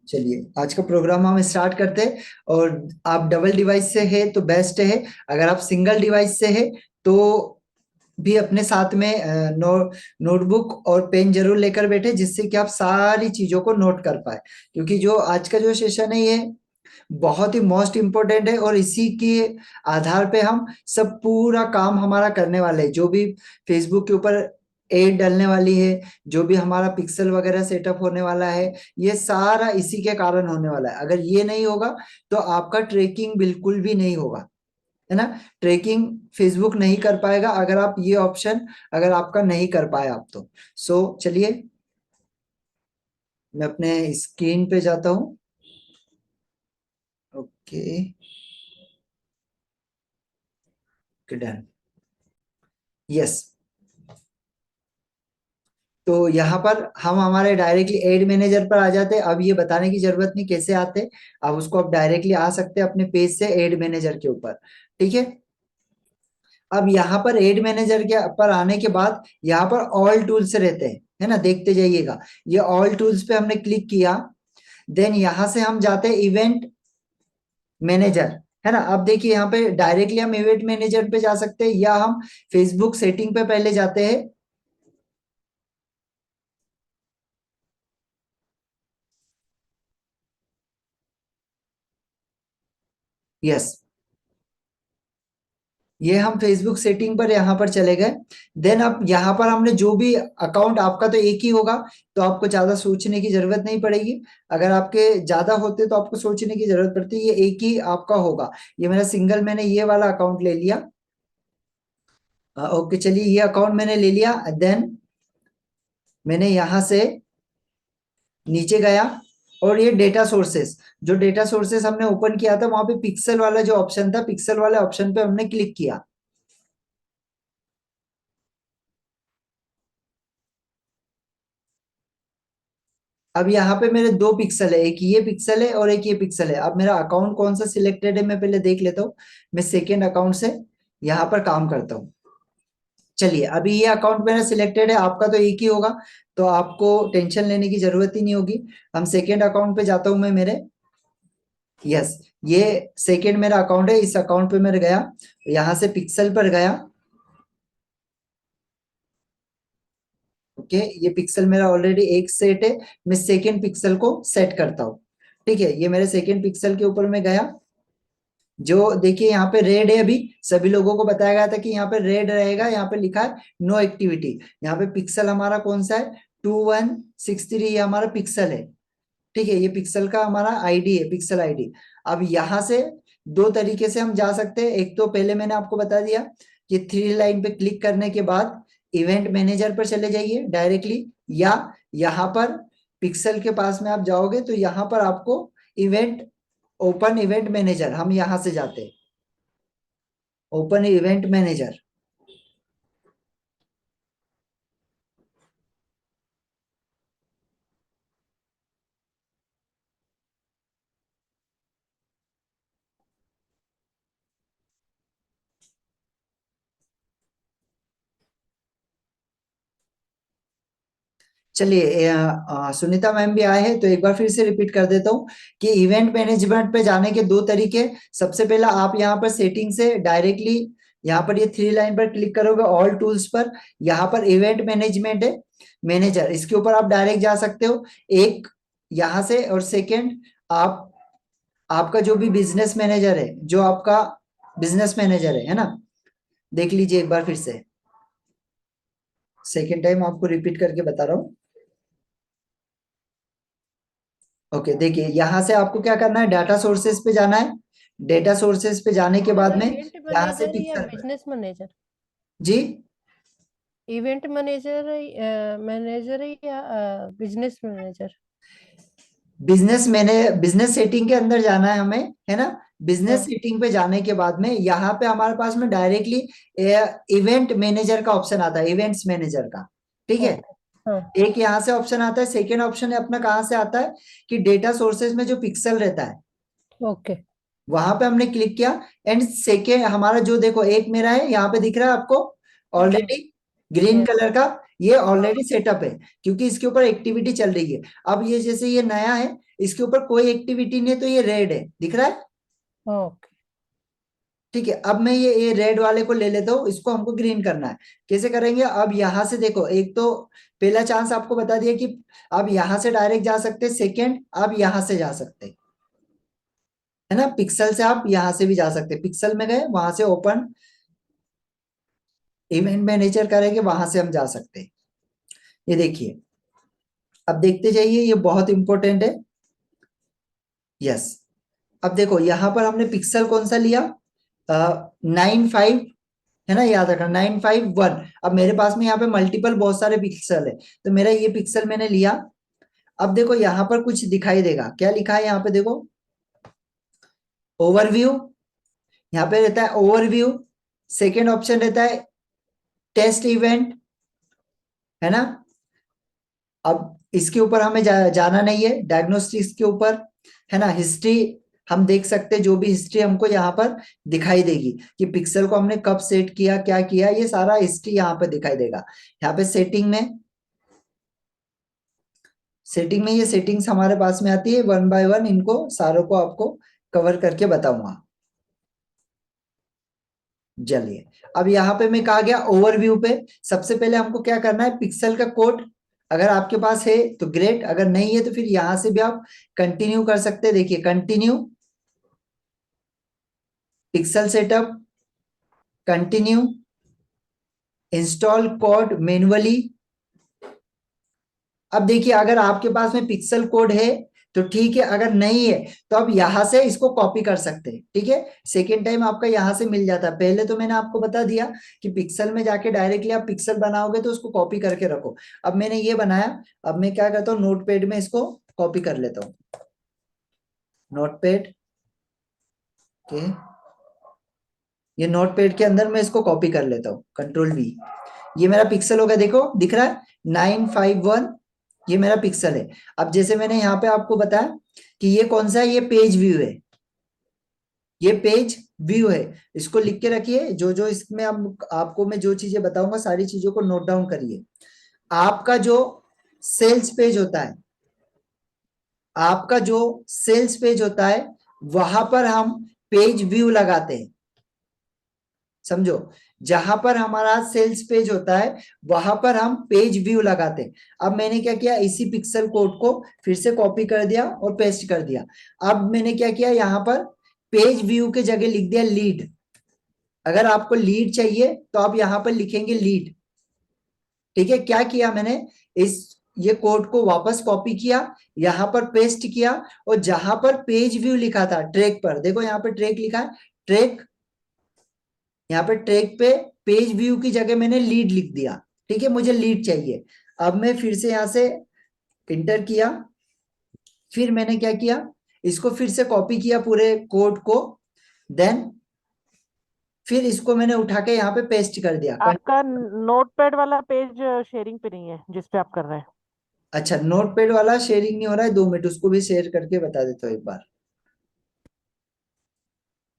चलिए आज का प्रोग्राम हम स्टार्ट करते हैं। और आप डबल डिवाइस से है तो बेस्ट है, अगर आप सिंगल डिवाइस से है तो भी अपने साथ में नोटबुक और पेन जरूर लेकर बैठे, जिससे कि आप सारी चीजों को नोट कर पाए। क्योंकि जो आज का जो सेशन है ये बहुत ही मोस्ट इम्पोर्टेंट है, और इसी के आधार पे हम सब पूरा काम हमारा करने वाले हैं। जो भी फेसबुक के ऊपर एड डलने वाली है, जो भी हमारा पिक्सल वगैरह सेटअप होने वाला है, ये सारा इसी के कारण होने वाला है। अगर ये नहीं होगा तो आपका ट्रैकिंग बिल्कुल भी नहीं होगा, है ना। ट्रैकिंग फेसबुक नहीं कर पाएगा अगर आप ये ऑप्शन अगर आपका नहीं कर पाए आप तो। चलिए मैं अपने स्क्रीन पे जाता हूँ। Okay, done, yes. तो यहाँ पर हम हमारे डायरेक्टली एड मैनेजर पर आ जाते हैं। अब ये बताने की जरूरत नहीं कैसे आते, अब उसको आप डायरेक्टली आ सकते हैं अपने पेज से एड मैनेजर के ऊपर। ठीक है, अब यहाँ पर एड मैनेजर के पर आने के बाद यहाँ पर ऑल टूल्स रहते हैं, है ना, देखते जाइएगा। ये ऑल टूल्स पे हमने क्लिक किया, देन यहाँ से हम जाते हैं इवेंट मैनेजर, है ना। अब देखिए यहाँ पे डायरेक्टली हम इवेंट मैनेजर पे जा सकते हैं, या हम फेसबुक सेटिंग पे पहले जाते हैं। यस, ये हम फेसबुक सेटिंग पर यहाँ पर चले गए। देन अब यहाँ पर हमने जो भी अकाउंट, आपका तो एक ही होगा तो आपको ज्यादा सोचने की जरूरत नहीं पड़ेगी। अगर आपके ज्यादा होते तो आपको सोचने की जरूरत पड़ती, ये एक ही आपका होगा। ये मेरा सिंगल, मैंने ये वाला अकाउंट ले लिया। ओके, चलिए ये अकाउंट मैंने ले लिया। देन मैंने यहाँ से नीचे गया, और ये डेटा सोर्सेस, जो डेटा सोर्सेस हमने ओपन किया था वहां पे पिक्सल वाला जो ऑप्शन था, पिक्सल वाले ऑप्शन पे हमने क्लिक किया। अब यहाँ पे मेरे दो पिक्सल है, एक ये पिक्सल है और एक ये पिक्सल है। अब मेरा अकाउंट कौन सा सिलेक्टेड है मैं पहले देख लेता हूँ। मैं सेकेंड अकाउंट से यहाँ पर काम करता हूँ। चलिए अभी ये अकाउंट मेरा सिलेक्टेड है, आपका तो एक ही होगा, तो आपको टेंशन लेने की जरूरत ही नहीं होगी। हम सेकेंड अकाउंट पे जाता हूँ मैं मेरे। यस, ये सेकेंड मेरा अकाउंट है, इस अकाउंट पे मैं गया, यहाँ से पिक्सल पर गया। ओके, ये पिक्सल मेरा ऑलरेडी एक सेट है, मैं सेकेंड पिक्सल को सेट करता हूँ। ठीक है, ये मेरे सेकेंड पिक्सल के ऊपर मैं गया। जो देखिए यहाँ पे रेड है, अभी सभी लोगों को बताया गया था कि यहाँ पे रेड रहेगा, यहाँ पे लिखा है नो एक्टिविटी। यहाँ पे पिक्सल हमारा कौन सा है, 2163, ये हमारा पिक्सल है। ठीक है, ये पिक्सल का हमारा आईडी है, पिक्सल आईडी। अब यहाँ से दो तरीके से हम जा सकते हैं। एक तो पहले मैंने आपको बता दिया कि थ्री लाइन पे क्लिक करने के बाद इवेंट मैनेजर पर चले जाइए डायरेक्टली, या यहाँ पर पिक्सल के पास में आप जाओगे तो यहाँ पर आपको इवेंट, ओपन इवेंट मैनेजर, हम यहाँ से जाते हैं ओपन इवेंट मैनेजर। चलिए सुनीता मैम भी आए हैं तो एक बार फिर से रिपीट कर देता हूँ कि इवेंट मैनेजमेंट पे जाने के दो तरीके। सबसे पहला, आप यहाँ पर सेटिंग से डायरेक्टली यहाँ पर ये थ्री लाइन पर क्लिक करोगे, ऑल टूल्स पर, यहाँ पर इवेंट मैनेजमेंट है, मैनेजर, इसके ऊपर आप डायरेक्ट जा सकते हो एक यहाँ से। और सेकेंड, आप आपका जो भी बिजनेस मैनेजर है, जो आपका बिजनेस मैनेजर है ना, देख लीजिए एक बार फिर से, सेकेंड टाइम आपको रिपीट करके बता रहा हूँ। ओके, देखिए यहाँ से आपको क्या करना है, डाटा सोर्सेस पे जाना है। डेटा सोर्सेस पे जाने के बाद में इवेंट यहाँ से मैनेजर या पिक्चर पर, बिजनेस मैनेजर? जी, इवेंट मैनेजर, मैनेजर या बिजनेस मैनेजर? बिजनेस सेटिंग के अंदर जाना है हमें, है ना। बिजनेस हाँ। सेटिंग पे जाने के बाद में यहाँ पे हमारे पास में डायरेक्टली इवेंट मैनेजर का ऑप्शन आता है, इवेंट्स मैनेजर का। ठीक है, ओके। हाँ। एक यहाँ से ऑप्शन आता है। सेकेंड ऑप्शन है अपना, कहाँ से आता है कि डेटा सोर्सेज में जो पिक्सल रहता है ओके। वहां पे हमने क्लिक किया। एंड सेकेंड हमारा जो देखो, एक मेरा है यहाँ पे दिख रहा है आपको हाँ। Already green yes. कलर का, ये ऑलरेडी सेटअप है क्योंकि इसके ऊपर एक्टिविटी चल रही है। अब ये जैसे ये नया है, इसके ऊपर कोई एक्टिविटी नहीं है तो ये रेड है, दिख रहा है? ओके। ठीक है, अब मैं ये रेड वाले को ले लेता हूँ, इसको हमको ग्रीन करना है। कैसे करेंगे? अब यहां से देखो, एक तो पहला चांस आपको बता दिया कि आप यहां से डायरेक्ट जा सकते, सेकेंड आप यहां से जा सकते, है ना? पिक्सल से आप यहां से भी जा सकते, पिक्सल में गए वहां से ओपन इवेंट मैनेजर करेंगे, वहां से हम जा सकते हैं। ये देखिए, अब देखते जाइए, ये बहुत इंपॉर्टेंट है। यस, अब देखो यहां पर हमने पिक्सल कौन सा लिया? 9, 5, है ना? याद रखना 9, 5, 1। अब मेरे पास में यहाँ पे मल्टीपल बहुत सारे पिक्सल है, तो मेरा ये पिक्सल मैंने लिया। अब देखो यहाँ पर कुछ दिखाई देगा, क्या लिखा है यहाँ पे? देखो ओवरव्यू, यहाँ पे रहता है ओवरव्यू। सेकेंड ऑप्शन रहता है टेस्ट इवेंट, है ना? अब इसके ऊपर हमें जाना नहीं है, डायग्नोस्टिक्स के ऊपर, है ना? हिस्ट्री हम देख सकते हैं, जो भी हिस्ट्री हमको यहाँ पर दिखाई देगी कि पिक्सल को हमने कब सेट किया, क्या किया, ये सारा हिस्ट्री यहाँ पे दिखाई देगा। यहाँ पे सेटिंग में ये सेटिंग्स हमारे पास में आती है, 1 बाय 1 इनको सारों को आपको कवर करके बताऊंगा। चलिए, अब यहाँ पे मैं कहा गया ओवरव्यू पे। सबसे पहले हमको क्या करना है? पिक्सल का कोड अगर आपके पास है तो ग्रेट, अगर नहीं है तो फिर यहां से भी आप कंटिन्यू कर सकते हैं। देखिए continue, pixel setup, continue, install code manually. अब देखिए, अगर आपके पास में पिक्सल कोड है तो ठीक है, अगर नहीं है तो आप यहां से इसको कॉपी कर सकते हैं। ठीक है, सेकेंड टाइम आपका यहां से मिल जाता है। पहले तो मैंने आपको बता दिया कि पिक्सल में जाके डायरेक्टली आप पिक्सल बनाओगे तो उसको कॉपी करके रखो। अब मैंने ये बनाया, अब मैं क्या करता हूँ, नोटपैड में इसको कॉपी कर लेता हूँ। नोटपैड के, ये नोटपैड के अंदर मैं इसको कॉपी कर लेता हूँ, Ctrl+V। ये मेरा पिक्सल होगा, देखो दिख रहा है 9, 5, 1, ये मेरा पिक्सल है। अब जैसे मैंने यहाँ पे आपको बताया कि ये कौन सा है, ये पेज व्यू है, ये पेज व्यू है। इसको लिख के रखिए, जो जो इसमें आपको मैं जो चीजें बताऊंगा सारी चीजों को नोट डाउन करिए। आपका जो सेल्स पेज होता है, आपका जो सेल्स पेज होता है, वहां पर हम पेज व्यू लगाते हैं, समझो? जहां पर हमारा सेल्स पेज होता है वहां पर हम पेज व्यू लगाते हैं। अब मैंने क्या किया, इसी पिक्सल कोड को फिर से कॉपी कर दिया और पेस्ट कर दिया। अब मैंने क्या किया, यहाँ पर पेज व्यू के जगह लिख दिया लीड। अगर आपको लीड चाहिए तो आप यहाँ पर लिखेंगे लीड। ठीक है, क्या किया मैंने, इस ये कोड को वापस कॉपी किया, यहाँ पर पेस्ट किया, और जहां पर पेज व्यू लिखा था ट्रैक पर, देखो यहाँ पे ट्रैक लिखा है, ट्रैक, यहाँ पे ट्रैक पे पेज व्यू की जगह मैंने लीड लिख दिया। ठीक है, मुझे लीड चाहिए। अब मैं फिर से यहाँ से इंटर किया, फिर मैंने क्या किया, इसको फिर से कॉपी किया पूरे कोड को, देन फिर इसको मैंने उठा के यहाँ पे पेस्ट कर दिया। आपका नोटपैड वाला पेज शेयरिंग पे नहीं है जिस पे आप कर रहे हैं। अच्छा, नोटपैड वाला शेयरिंग नहीं हो रहा है, 2 मिनट उसको भी शेयर करके बता देता हूँ एक बार,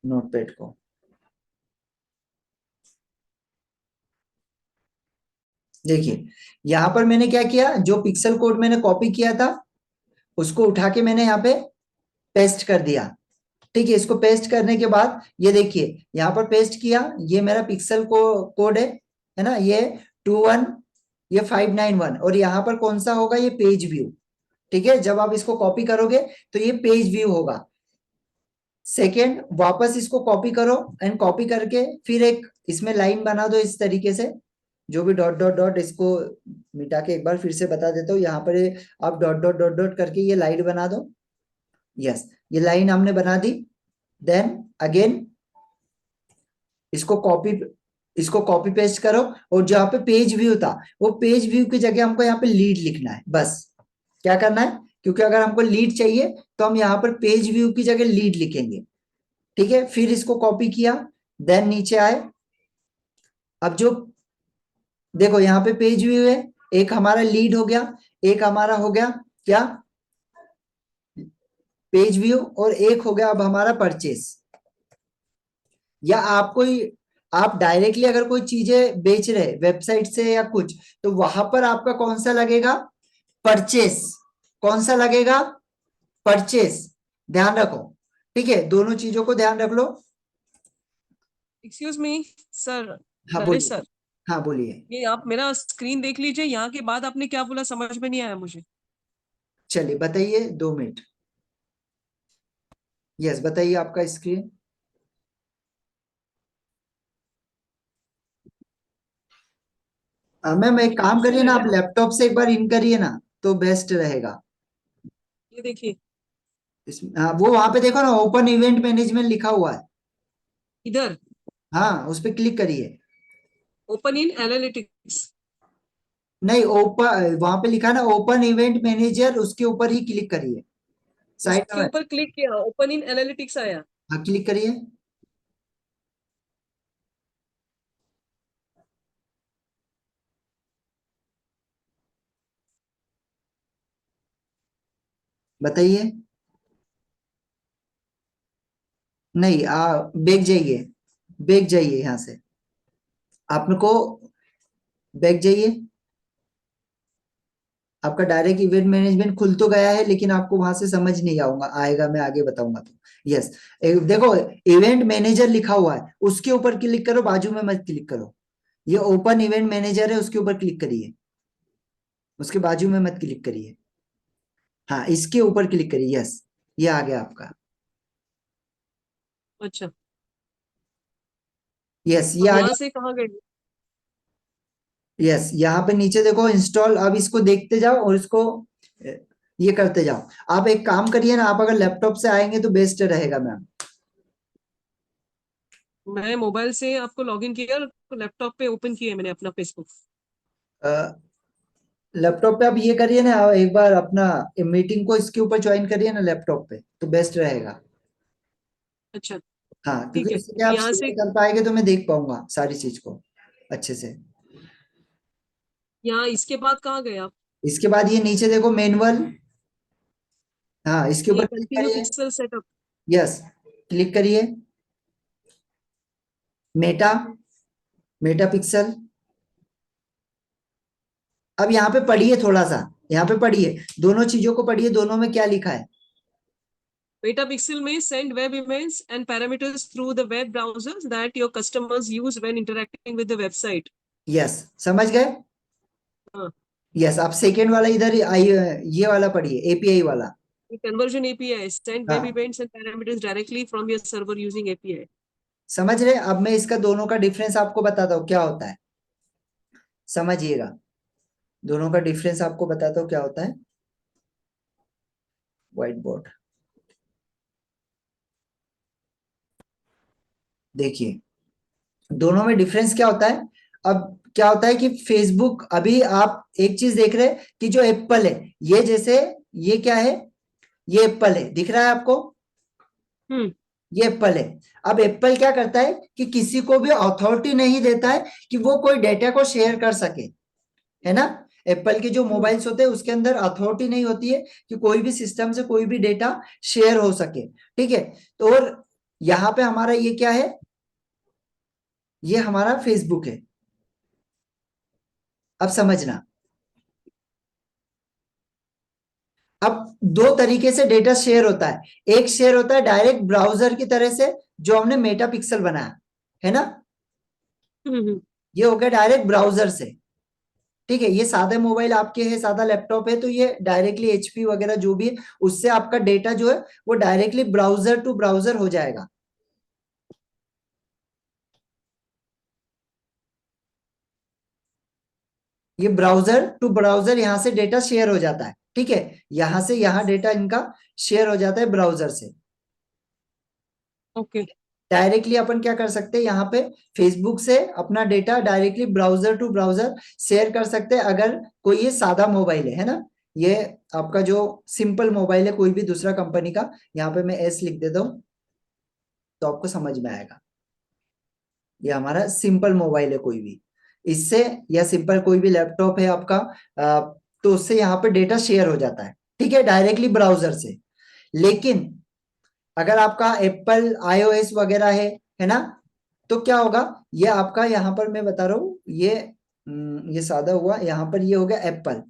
नोटपैड को। देखिए यहां पर मैंने क्या किया, जो पिक्सल कोड मैंने कॉपी किया था उसको उठा के मैंने यहाँ पे पेस्ट कर दिया। ठीक है, इसको पेस्ट करने के बाद ये देखिए यहाँ पर पेस्ट किया, ये मेरा पिक्सल को कोड है ना? ये 21, ये 591, और यहाँ पर कौन सा होगा, ये पेज व्यू। ठीक है, जब आप इसको कॉपी करोगे तो ये पेज व्यू होगा। सेकेंड, वापस इसको कॉपी करो, एंड कॉपी करके फिर एक इसमें लाइन बना दो इस तरीके से, जो भी डॉट डॉट डॉट, इसको मिटा के एक बार फिर से बता देता हूँ, यहाँ पर आप डॉट डॉट डॉट डॉट करके ये लाइन बना दो। यस, ये लाइन हमने बना दी। देन अगेन इसको कॉपी पेस्ट करो, और जहां पे पेज व्यू था वो पेज व्यू की जगह हमको यहाँ पे लीड लिखना है। बस क्या करना है, क्योंकि अगर हमको लीड चाहिए तो हम यहाँ पर पेज व्यू की जगह लीड लिखेंगे। ठीक है, फिर इसको कॉपी किया, देन नीचे आए। अब जो देखो यहाँ पे पेज व्यू है, एक हमारा लीड हो गया, एक हमारा हो गया क्या, पेज व्यू, और एक हो गया अब हमारा परचेस। या आपको आप डायरेक्टली अगर कोई चीजें बेच रहे वेबसाइट से या कुछ, तो वहां पर आपका कौन सा लगेगा, परचेस। कौन सा लगेगा, परचेस। ध्यान रखो, ठीक है, दोनों चीजों को ध्यान रख लो। एक्सक्यूज मी सर, हाँ नरेश बोलिए। सर, हाँ बोलिए। ये आप मेरा स्क्रीन देख लीजिए, यहाँ के बाद आपने क्या बोला समझ में नहीं आया मुझे। चलिए बताइए, 2 मिनट। यस बताइए आपका स्क्रीन। मैम एक काम करिए ना, आप लैपटॉप से एक बार इन करिए ना, तो बेस्ट रहेगा। ये देखिए हाँ, वो वहां पे देखो ना, ओपन इवेंट मैनेजमेंट लिखा हुआ है। इधर, हाँ उस पर क्लिक करिए। ओपन इन एनालिटिक्स, नहीं, ओपन वहां पे लिखा है ना ओपन इवेंट मैनेजर, उसके ऊपर ही क्लिक करिए साइड उसके में। ऊपर क्लिक किया, ओपन इन एनालिटिक्स आया। हाँ क्लिक करिए। बताइए। नहीं, बैक जाइए, बैक जाइए यहाँ से, आपको बैक जाइए। आपका डायरेक्ट इवेंट मैनेजमेंट खुल तो गया है, लेकिन आपको वहां से समझ नहीं आऊंगा आएगा, मैं आगे बताऊंगा तो। यस, देखो इवेंट मैनेजर लिखा हुआ है, उसके ऊपर क्लिक करो, बाजू में मत क्लिक करो। ये ओपन इवेंट मैनेजर है, उसके ऊपर क्लिक करिए, उसके बाजू में मत क्लिक करिए। हाँ इसके ऊपर क्लिक करिए, यस, ये आ गया आपका। अच्छा, यस ये अब आ यहाँ गया। से कहाँ गए। यस यहाँ पे नीचे देखो इंस्टॉल, अब इसको देखते जाओ और इसको अ, ये करते जाओ। आप एक काम करिए ना, आप अगर लैपटॉप से आएंगे तो बेस्ट रहेगा मैम। मैं मोबाइल से आपको लॉगिन किया और लैपटॉप पे ओपन किया है मैंने अपना फेसबुक। लैपटॉप पे आप ये करिए ना, एक बार अपना मीटिंग को इसके ऊपर ज्वाइन करिए ना लैपटॉप पे, तो बेस्ट रहेगा। अच्छा हाँ ठीक क्योंकि है, इससे क्या आप यहाँ शेयर से, कर पाएंगे, तो मैं देख पाऊंगा सारी चीज को अच्छे से। यहाँ इसके बाद कहाँ गए आप। इसके बाद ये नीचे देखो मैनुअल, हाँ इसके ये ऊपर क्लिक कंटिन्यू करिए। Pixel setup. यस क्लिक करिए। Meta, Meta pixel. अब यहाँ पे पढ़िए थोड़ा सा, यहाँ पे पढ़िए, दोनों चीजों को पढ़िए, दोनों में क्या लिखा है। Beta Pixel may send web images and parameters through the web browsers that your customers use when interacting with the website. Yes समझ गए। हाँ, यस आप सेकेंड वाला इधर आई, ये वाला पढ़िए, एपीआई वाला। the conversion API send web हाँ events and parameters directly from your server using API. समझ रहे। अब मैं इसका दोनों का डिफरेंस आपको बताता हूँ क्या होता है, समझिएगा। दोनों का डिफरेंस आपको बताता हूँ क्या होता है। व्हाइट बोर्ड देखिए, दोनों में डिफरेंस क्या होता है। अब क्या होता है कि फेसबुक, अभी आप एक चीज देख रहे हैं कि जो एप्पल है, ये जैसे, ये क्या है, ये एप्पल है, दिख रहा है आपको, हम्म, ये एप्पल है। अब एप्पल क्या करता है कि किसी को भी अथॉरिटी नहीं देता है कि वो कोई डेटा को शेयर कर सके, है ना। एप्पल के जो मोबाइल्स होते हैं उसके अंदर अथॉरिटी नहीं होती है कि कोई भी सिस्टम से कोई भी डेटा शेयर हो सके, ठीक है। तो और यहाँ पे हमारा ये क्या है, ये हमारा फेसबुक है। अब समझना, अब दो तरीके से डेटा शेयर होता है। एक शेयर होता है डायरेक्ट ब्राउजर की तरह से, जो हमने मेटा पिक्सल बनाया है ना, ये हो गया डायरेक्ट ब्राउजर से, ठीक है। ये सादा मोबाइल आपके है, सादा लैपटॉप है, तो ये डायरेक्टली एचपी वगैरह जो भी है, उससे आपका डेटा जो है वो डायरेक्टली ब्राउजर टू ब्राउजर हो जाएगा। ये ब्राउजर टू ब्राउजर यहाँ से डेटा शेयर हो जाता है, ठीक है। यहां से यहाँ डेटा इनका शेयर हो जाता है ब्राउजर से। ओके, डायरेक्टली अपन क्या कर सकते हैं, यहाँ पे फेसबुक से अपना data directly browser to browser share कर सकते हैं, अगर कोई ये सादा मोबाइल है ना। ये आपका जो सिंपल मोबाइल है कोई भी दूसरा कंपनी का, यहाँ पे मैं एस लिख देता हूँ तो आपको समझ में आएगा। ये हमारा सिंपल मोबाइल है कोई भी, इससे, या सिंपल कोई भी लैपटॉप है आपका, तो उससे यहाँ पे डेटा शेयर हो जाता है, ठीक है, डायरेक्टली ब्राउजर से। लेकिन अगर आपका एप्पल आईओएस वगैरह है ना, तो क्या होगा, ये आपका यहाँ पर मैं बता रहा हूँ, ये सादा हुआ, यहाँ पर ये हो गया एप्पल।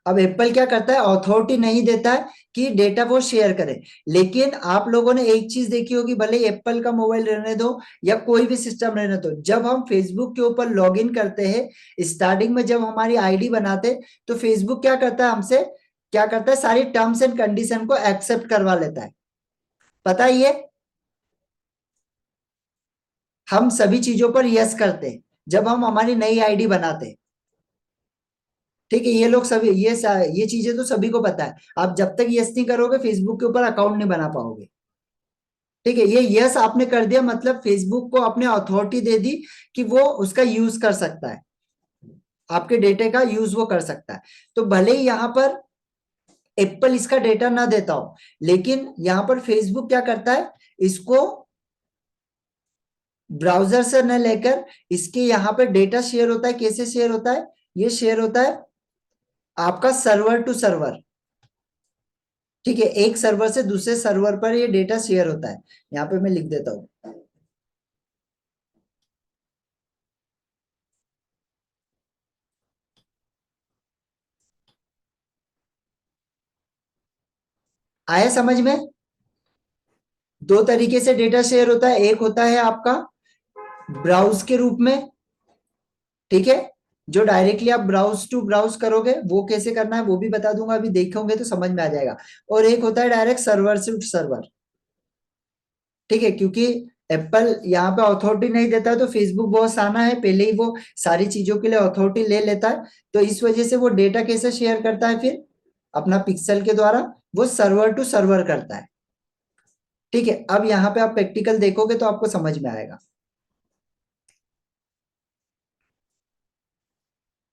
अब एप्पल क्या करता है, अथॉरिटी नहीं देता है कि डेटा वो शेयर करे। लेकिन आप लोगों ने एक चीज देखी होगी, भले एप्पल का मोबाइल रहने दो या कोई भी सिस्टम रहने दो, जब हम फेसबुक के ऊपर लॉग इन करते हैं, स्टार्टिंग में जब हमारी आईडी बनाते, तो फेसबुक क्या करता है, हमसे क्या करता है, सारी टर्म्स एंड कंडीशन को एक्सेप्ट करवा लेता है। पता है ये, हम सभी चीजों पर यस करते हैं जब हम हमारी नई आईडी बनाते हैं। ठीक है, ये लोग सभी ये चीजें तो सभी को पता है। आप जब तक यस नहीं करोगे फेसबुक के ऊपर अकाउंट नहीं बना पाओगे। ठीक है, ये यस आपने कर दिया मतलब फेसबुक को आपने अथॉरिटी दे दी कि वो उसका यूज कर सकता है, आपके डेटे का यूज वो कर सकता है। तो भले ही यहाँ पर एप्पल इसका डेटा ना देता हो, लेकिन यहाँ पर फेसबुक क्या करता है, इसको ब्राउजर से न लेकर इसके यहाँ पर डेटा शेयर होता है। कैसे शेयर होता है, ये शेयर होता है आपका सर्वर टू सर्वर। ठीक है, एक सर्वर से दूसरे सर्वर पर ये डेटा शेयर होता है। यहाँ पे मैं लिख देता हूं, आया समझ में। दो तरीके से डेटा शेयर होता है, एक होता है आपका ब्राउज के रूप में, ठीक है, जो डायरेक्टली आप ब्राउज टू ब्राउज करोगे, वो कैसे करना है वो भी बता दूंगा, अभी देखोगे तो समझ में आ जाएगा। और एक होता है डायरेक्ट सर्वर से सर्वर। ठीक है, क्योंकि एप्पल यहाँ पे अथॉरिटी नहीं देता है, तो फेसबुक बहुत साना है, पहले ही वो सारी चीजों के लिए अथॉरिटी ले लेता है। तो इस वजह से वो डेटा कैसे शेयर करता है, फिर अपना पिक्सल के द्वारा वो सर्वर टू सर्वर करता है। ठीक है, अब यहाँ पे आप प्रैक्टिकल देखोगे तो आपको समझ में आएगा।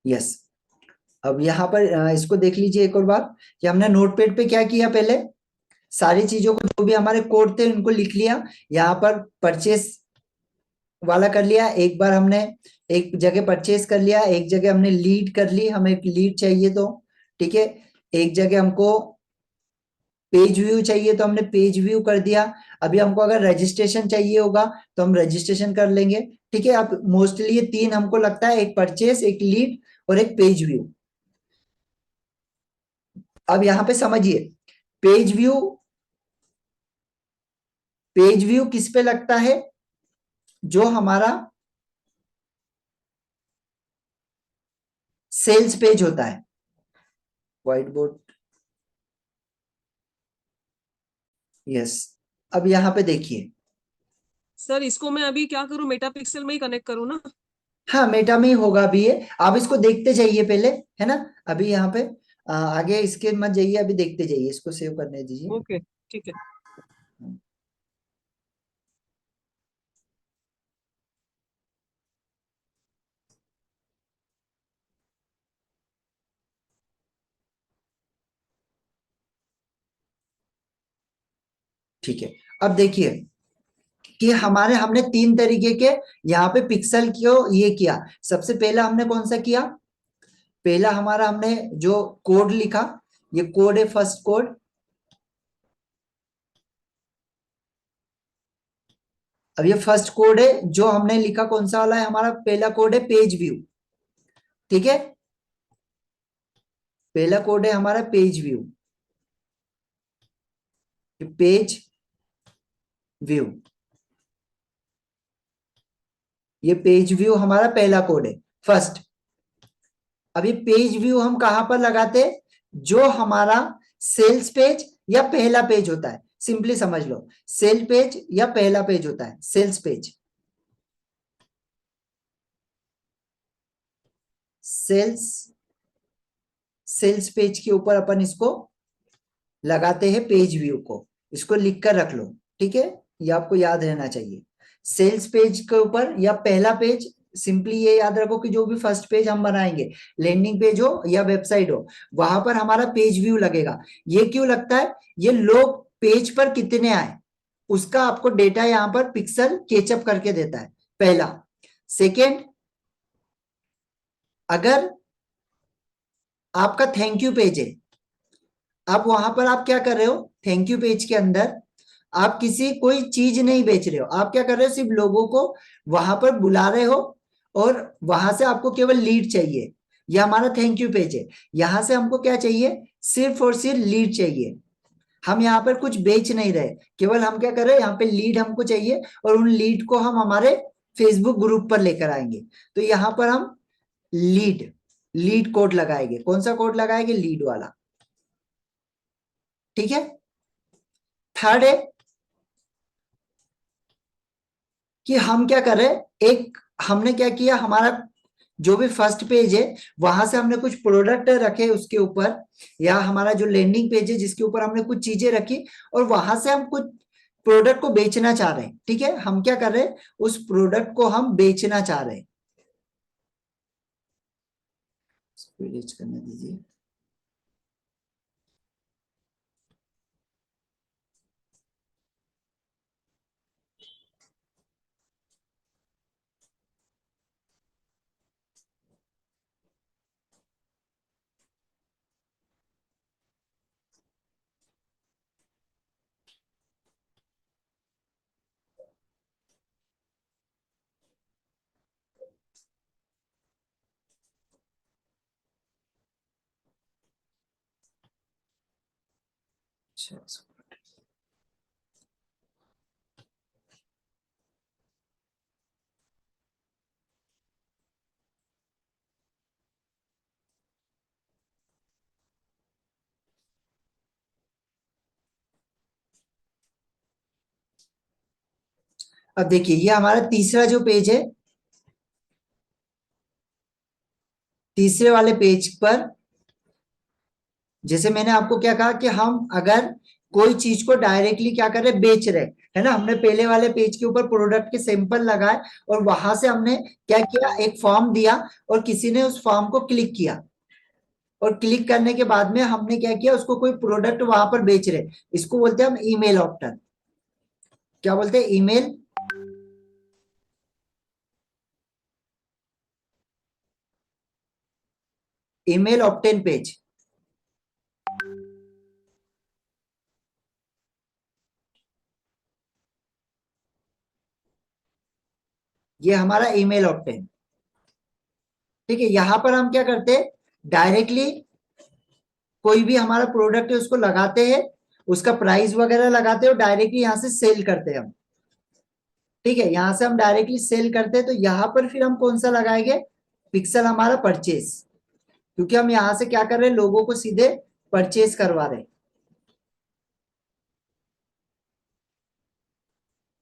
यस, अब यहाँ पर इसको देख लीजिए एक और बार कि हमने नोटपैड पे क्या किया, पहले सारी चीजों को जो भी हमारे कोड थे उनको लिख लिया। यहाँ पर परचेस वाला कर लिया, एक बार हमने एक जगह परचेस कर लिया, एक जगह हमने लीड कर ली, हमें लीड चाहिए तो। ठीक है, एक जगह हमको पेज व्यू चाहिए तो हमने पेज व्यू कर दिया। अभी हमको अगर रजिस्ट्रेशन चाहिए होगा तो हम रजिस्ट्रेशन कर लेंगे। ठीक है, अब मोस्टली ये तीन हमको लगता है, एक परचेस, एक लीड और एक पेज व्यू। अब यहाँ पे समझिए, पेज व्यू, पेज व्यू किस पे लगता है, जो हमारा सेल्स पेज होता है। White board, yes. अब यहाँ पे देखिए, सर इसको मैं अभी क्या करूं, मेटा पिक्सल में ही कनेक्ट करूं ना? हाँ मेटा में ही होगा अभी ये, आप इसको देखते जाइए पहले, है ना। अभी यहाँ पे आगे इसके मत जाइए, अभी देखते जाइए, इसको सेव करने दीजिए। ओके ठीक है। ठीक है, अब देखिए कि हमने तीन तरीके के यहाँ पे पिक्सल को ये किया। सबसे पहला हमने कौन सा किया, पहला हमारा हमने जो कोड लिखा, ये कोड है फर्स्ट कोड। अब ये फर्स्ट कोड है जो हमने लिखा, कौन सा वाला है, हमारा पहला कोड है पेज व्यू। ठीक है, पहला कोड है हमारा पेज व्यू, पेज व्यू, ये पेज व्यू हमारा पहला कोड है फर्स्ट। अब ये पेज व्यू हम कहां पर लगाते हैं, जो हमारा सेल्स पेज या पहला पेज होता है, सिंपली समझ लो, सेल पेज या पहला पेज होता है, सेल्स पेज, सेल्स पेज के ऊपर अपन इसको लगाते हैं पेज व्यू को। इसको लिख कर रख लो, ठीक है, ये आपको याद रहना चाहिए। सेल्स पेज के ऊपर या पहला पेज, सिंपली ये याद रखो कि जो भी फर्स्ट पेज हम बनाएंगे, लैंडिंग पेज हो या वेबसाइट हो, वहां पर हमारा पेज व्यू लगेगा। ये क्यों लगता है, ये लोग पेज पर कितने आए उसका आपको डेटा यहाँ पर पिक्सल कैचअप करके देता है, पहला। सेकेंड, अगर आपका थैंक यू पेज है, आप वहां पर आप क्या कर रहे हो, थैंक यू पेज के अंदर आप किसी कोई चीज नहीं बेच रहे हो, आप क्या कर रहे हो, सिर्फ लोगों को वहां पर बुला रहे हो और वहां से आपको केवल लीड चाहिए। यह हमारा थैंक यू पेज है। यहां से हमको क्या चाहिए, सिर्फ और सिर्फ लीड चाहिए। हम यहाँ पर कुछ बेच नहीं रहे, केवल हम क्या कर रहे हैं, यहाँ पे लीड हमको चाहिए और उन लीड को हम हमारे फेसबुक ग्रुप पर लेकर आएंगे। तो यहाँ पर हम लीड कोड लगाएंगे। कौन सा कोड लगाएंगे, लीड वाला। ठीक है। थर्ड है कि हम क्या कर रहे हैं, एक हमने क्या किया, हमारा जो भी फर्स्ट पेज है वहां से हमने कुछ प्रोडक्ट रखे उसके ऊपर, या हमारा जो लैंडिंग पेज है जिसके ऊपर हमने कुछ चीजें रखी और वहां से हम कुछ प्रोडक्ट को बेचना चाह रहे हैं। ठीक है, हम क्या कर रहे हैं, उस प्रोडक्ट को हम बेचना चाह रहे हैं। करने दीजिए। अब देखिए, ये हमारा तीसरा जो पेज है, तीसरे वाले पेज पर जैसे मैंने आपको क्या कहा कि हम अगर कोई चीज को डायरेक्टली क्या कर रहे, बेच रहे है ना, हमने पहले वाले पेज के ऊपर प्रोडक्ट के सैंपल लगाए और वहां से हमने क्या किया, एक फॉर्म दिया और किसी ने उस फॉर्म को क्लिक किया और क्लिक करने के बाद में हमने क्या किया, उसको कोई प्रोडक्ट वहां पर बेच रहे, इसको बोलते हैं हम ईमेल ऑप्टर। क्या बोलते हैं, ईमेल ऑप्टेन पेज। ये हमारा ईमेल ऑप्टेन। ठीक है, यहां पर हम क्या करते हैं, डायरेक्टली कोई भी हमारा प्रोडक्ट है उसको लगाते हैं, उसका प्राइस वगैरह लगाते हैं और डायरेक्टली यहां से सेल करते हैं हम। ठीक है, यहां से हम डायरेक्टली सेल करते हैं, तो यहां पर फिर हम कौन सा लगाएंगे, पिक्सल हमारा परचेज, क्योंकि हम यहां से क्या कर रहे हैं, लोगों को सीधे परचेज करवा रहे हैं।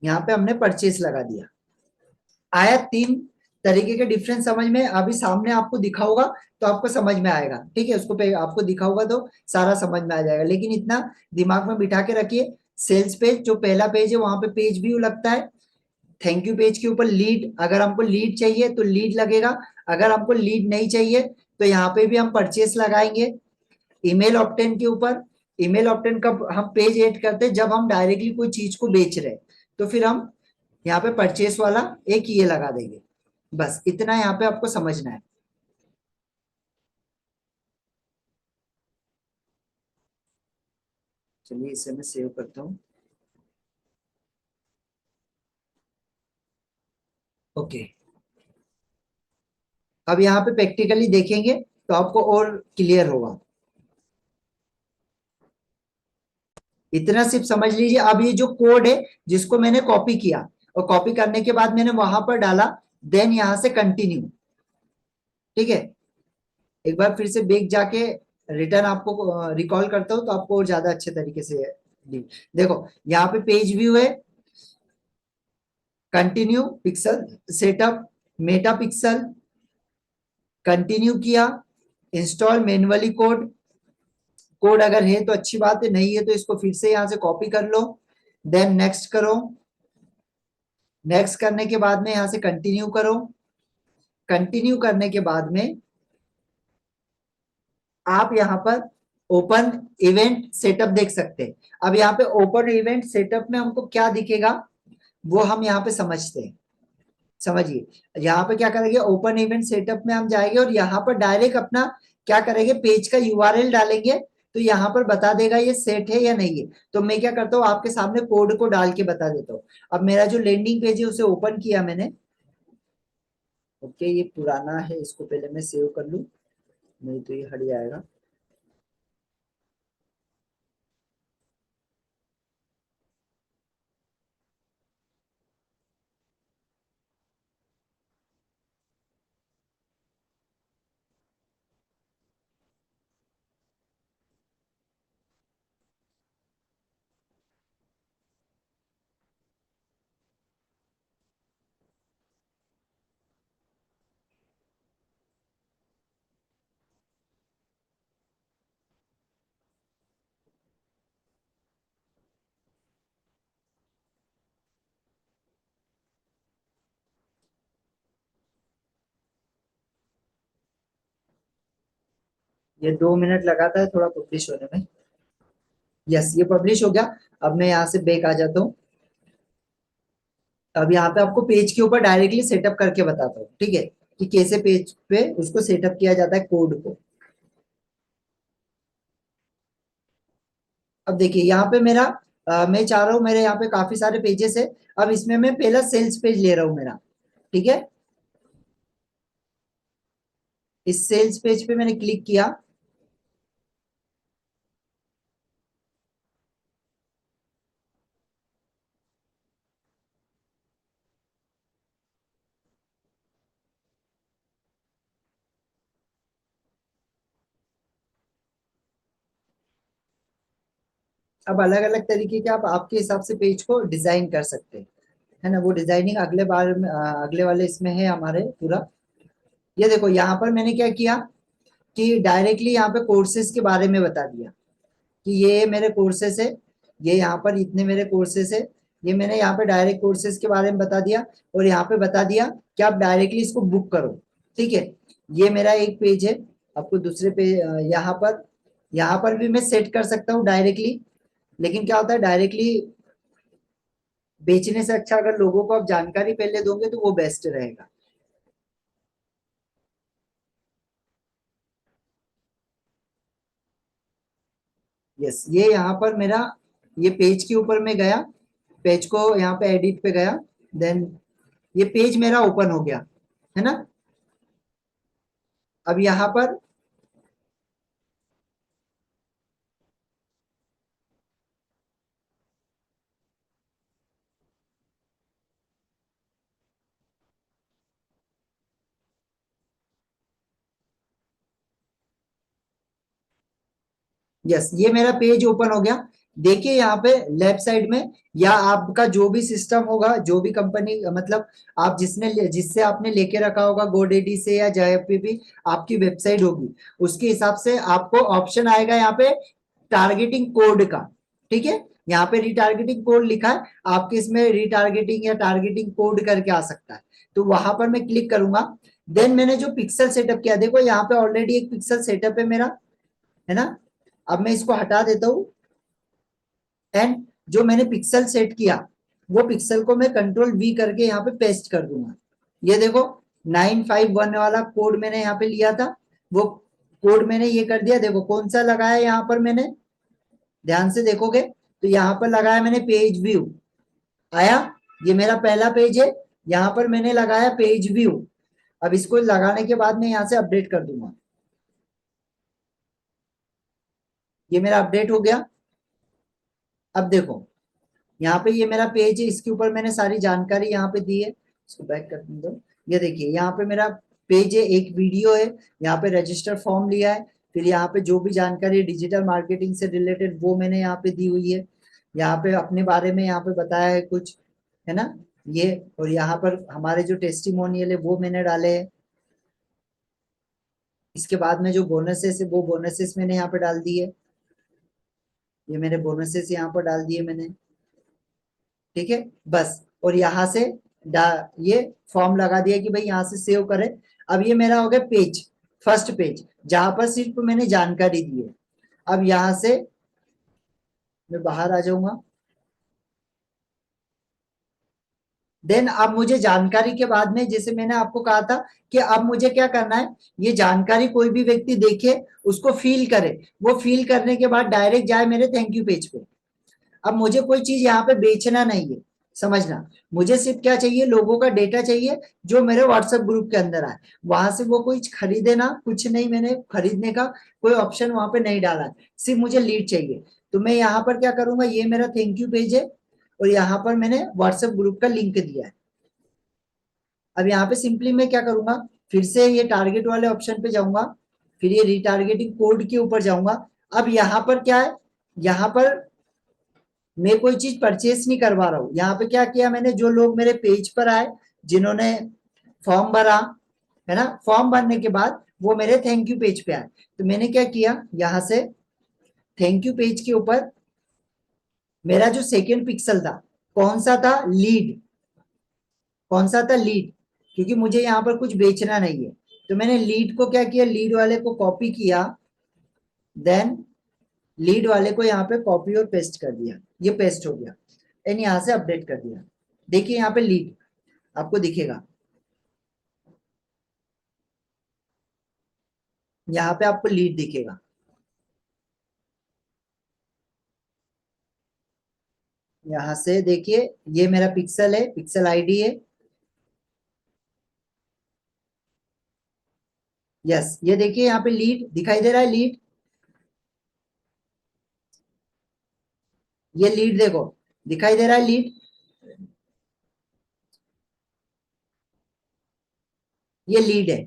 यहाँ पे हमने परचेज लगा दिया। आया तीन तरीके के डिफरेंस समझ में, अभी सामने आपको दिखा होगा तो आपको समझ में आएगा। ठीक है, उसको पे आपको दिखा होगा तो सारा समझ में आ जाएगा, लेकिन इतना दिमाग में बिठा के रखिए, सेल्स पेज जो पहला पेज है वहां पे पेज व्यू लगता है, थैंक यू पेज के ऊपर लीड, अगर हमको लीड चाहिए तो लीड लगेगा, अगर हमको लीड नहीं चाहिए तो यहाँ पे भी हम परचेस लगाएंगे। ईमेल ऑप्टेन के ऊपर, ईमेल ऑप्टेन का हम पेज ऐड करते हैं जब हम डायरेक्टली कोई चीज को बेच रहे हैं, तो फिर हम यहाँ पे परचेस वाला एक ये लगा देंगे। बस इतना यहाँ पे आपको समझना है। चलिए इसे मैं सेव करता हूँ। ओके, अब यहाँ पे प्रैक्टिकली देखेंगे तो आपको और क्लियर होगा। इतना सिर्फ समझ लीजिए। अब ये जो कोड है जिसको मैंने कॉपी किया और कॉपी करने के बाद मैंने वहां पर डाला, देन यहां से कंटिन्यू। ठीक है, एक बार फिर से बैक जाके रिटर्न आपको रिकॉल करता हूं तो आपको और ज्यादा अच्छे तरीके से देखो, यहाँ पे पेज व्यू है, continue, pixel setup, Meta pixel, continue किया, इंस्टॉल मैन्युअली कोड, कोड अगर है तो अच्छी बात है, नहीं है तो इसको फिर से यहां से कॉपी कर लो, देन नेक्स्ट करो, नेक्स्ट करने के बाद में यहां से कंटिन्यू करो, कंटिन्यू करने के बाद में आप यहाँ पर ओपन इवेंट सेटअप देख सकते हैं। अब यहाँ पे ओपन इवेंट सेटअप में हमको क्या दिखेगा वो हम यहाँ पे समझते हैं। समझिए, यहाँ पे क्या करेंगे, ओपन इवेंट सेटअप में हम जाएंगे और यहाँ पर डायरेक्ट अपना क्या करेंगे, पेज का यूआरएल डालेंगे, तो यहाँ पर बता देगा ये सेट है या नहीं है। तो मैं क्या करता हूँ, आपके सामने कोड को डाल के बता देता हूँ। अब मेरा जो लैंडिंग पेज है उसे ओपन किया मैंने। ओके, ये पुराना है, इसको पहले मैं सेव कर लूं, नहीं तो ये हट जाएगा। ये 2 मिनट लगाता है थोड़ा पब्लिश होने में। यस, ये पब्लिश हो गया। अब मैं यहाँ से बैक आ जाता हूँ। अब यहाँ पे आपको पेज के ऊपर डायरेक्टली सेटअप करके बताता हूँ, ठीक है, कि कैसे पेज पे उसको सेटअप किया जाता है कोड को। अब देखिए यहाँ पे मेरा मैं चाह रहा हूँ, मेरे यहाँ पे काफी सारे पेजेस है। अब इसमें मैं पहला सेल्स पेज ले रहा हूँ मेरा, ठीक है। इस सेल्स पेज पे मैंने क्लिक किया। अब अलग अलग तरीके के आप आपके हिसाब से पेज को डिजाइन कर सकते हैं, है ना। वो डिजाइनिंग अगले बार में अगले वाले इसमें है हमारे पूरा। ये देखो यहाँ पर मैंने क्या किया कि डायरेक्टली यहाँ पे कोर्सेज के बारे में बता दिया कि ये मेरे कोर्सेज है, ये यहाँ पर इतने मेरे कोर्सेज है। ये मैंने यहाँ पे डायरेक्ट कोर्सेज के बारे में बता दिया और यहाँ पे बता दिया कि आप डायरेक्टली इसको बुक करो, ठीक है। ये मेरा एक पेज है। आपको दूसरे पेज यहाँ पर भी मैं सेट कर सकता हूँ डायरेक्टली, लेकिन क्या होता है डायरेक्टली बेचने से अच्छा अगर लोगों को आप जानकारी पहले दोगे तो वो बेस्ट रहेगा। यस, ये यहाँ पर मेरा ये पेज के ऊपर में गया, पेज को यहाँ पे एडिट पे गया, देन ये पेज मेरा ओपन हो गया, है ना। अब यहाँ पर यस, ये मेरा पेज ओपन हो गया। देखिए यहाँ पे लेफ्ट साइड में, या आपका जो भी सिस्टम होगा, जो भी कंपनी मतलब आप जिससे आपने लेके रखा होगा गोडेडी से या जहाँ पे भी आपकी वेबसाइट होगी, उसके हिसाब से आपको ऑप्शन आएगा यहाँ पे टारगेटिंग कोड का, ठीक है। यहाँ पे रिटारगेटिंग कोड लिखा है, आपके इसमें रिटारगेटिंग या टारगेटिंग कोड करके आ सकता है। तो वहां पर मैं क्लिक करूंगा। देन मैंने जो पिक्सल सेटअप किया, देखो यहाँ पे ऑलरेडी एक पिक्सल सेटअप है मेरा, है ना। अब मैं इसको हटा देता हूं एंड जो मैंने पिक्सल सेट किया वो पिक्सल को मैं कंट्रोल वी करके यहाँ पे पेस्ट कर दूंगा। ये देखो 951 वाला कोड मैंने यहाँ पे लिया था, वो कोड मैंने ये कर दिया। देखो कौन सा लगाया यहाँ पर मैंने, ध्यान से देखोगे तो यहाँ पर लगाया मैंने पेज व्यू आया। ये मेरा पहला पेज है, यहाँ पर मैंने लगाया पेज व्यू। अब इसको लगाने के बाद मैं यहाँ से अपडेट कर दूंगा। ये मेरा अपडेट हो गया। अब देखो यहाँ पे ये मेरा पेज है, इसके ऊपर मैंने सारी जानकारी यहाँ पे दी है। इसको बैक कर दो। ये देखिए यहाँ पे मेरा पेज है, एक वीडियो है, यहाँ पे रजिस्टर फॉर्म लिया है, फिर यहाँ पे जो भी जानकारी डिजिटल मार्केटिंग से रिलेटेड वो मैंने यहाँ पे दी हुई है। यहाँ पे अपने बारे में यहाँ पे बताया है कुछ, है ना ये। और यहाँ पर हमारे जो टेस्टिमोनियल है वो मैंने डाले हैं। इसके बाद में जो बोनसेस है वो बोनसेस मैंने यहाँ पे डाल दिए। ये मेरे बोनसेस यहाँ पर डाल दिए मैंने, ठीक है बस। और यहाँ से ये फॉर्म लगा दिया कि भाई यहाँ से सेव करें। अब ये मेरा हो गया पेज, फर्स्ट पेज, जहां पर सिर्फ मैंने जानकारी दी है। अब यहाँ से मैं बाहर आ जाऊंगा। देन अब मुझे जानकारी के बाद में, जैसे मैंने आपको कहा था कि अब मुझे क्या करना है, ये जानकारी कोई भी व्यक्ति देखे, उसको फील करे, वो फील करने के बाद डायरेक्ट जाए मेरे थैंक यू पेज पे। अब मुझे कोई चीज यहाँ पे बेचना नहीं है, समझना, मुझे सिर्फ क्या चाहिए, लोगों का डेटा चाहिए जो मेरे व्हाट्सएप ग्रुप के अंदर आए, वहां से वो कुछ खरीदे ना, कुछ नहीं, मैंने खरीदने का कोई ऑप्शन वहां पे नहीं डाला है, सिर्फ मुझे लीड चाहिए। तो मैं यहाँ पर क्या करूंगा, ये मेरा थैंक यू पेज है और यहाँ पर मैंने व्हाट्सएप ग्रुप का लिंक दिया है। अब यहाँ पे सिंपली मैं क्या करूंगा, फिर से ये टारगेट वाले ऑप्शन पे जाऊंगा, फिर ये रिटारगेटिंग कोड के ऊपर जाऊंगा। अब यहाँ पर क्या है, यहाँ पर मैं कोई चीज परचेस नहीं करवा रहा हूँ। यहाँ पे क्या किया मैंने, जो लोग मेरे पेज पर आए, जिन्होंने फॉर्म भरा है ना, फॉर्म भरने के बाद वो मेरे थैंक यू पेज पे आए, तो मैंने क्या किया, यहाँ से थैंक यू पेज के ऊपर मेरा जो सेकेंड पिक्सल था, कौन सा था, लीड, कौन सा था, लीड, क्योंकि मुझे यहाँ पर कुछ बेचना नहीं है, तो मैंने लीड को क्या किया, लीड वाले को कॉपी किया, देन लीड वाले को यहाँ पे कॉपी और पेस्ट कर दिया, ये पेस्ट हो गया, एंड यहाँ से अपडेट कर दिया। देखिए यहाँ पे लीड आपको दिखेगा, यहाँ पे आपको लीड दिखेगा। यहाँ से देखिए, ये मेरा पिक्सल है, पिक्सल आईडी है, यस, ये देखिए यहाँ पे लीड दिखाई दे रहा है, लीड, ये लीड देखो दिखाई दे रहा है, लीड, ये लीड है,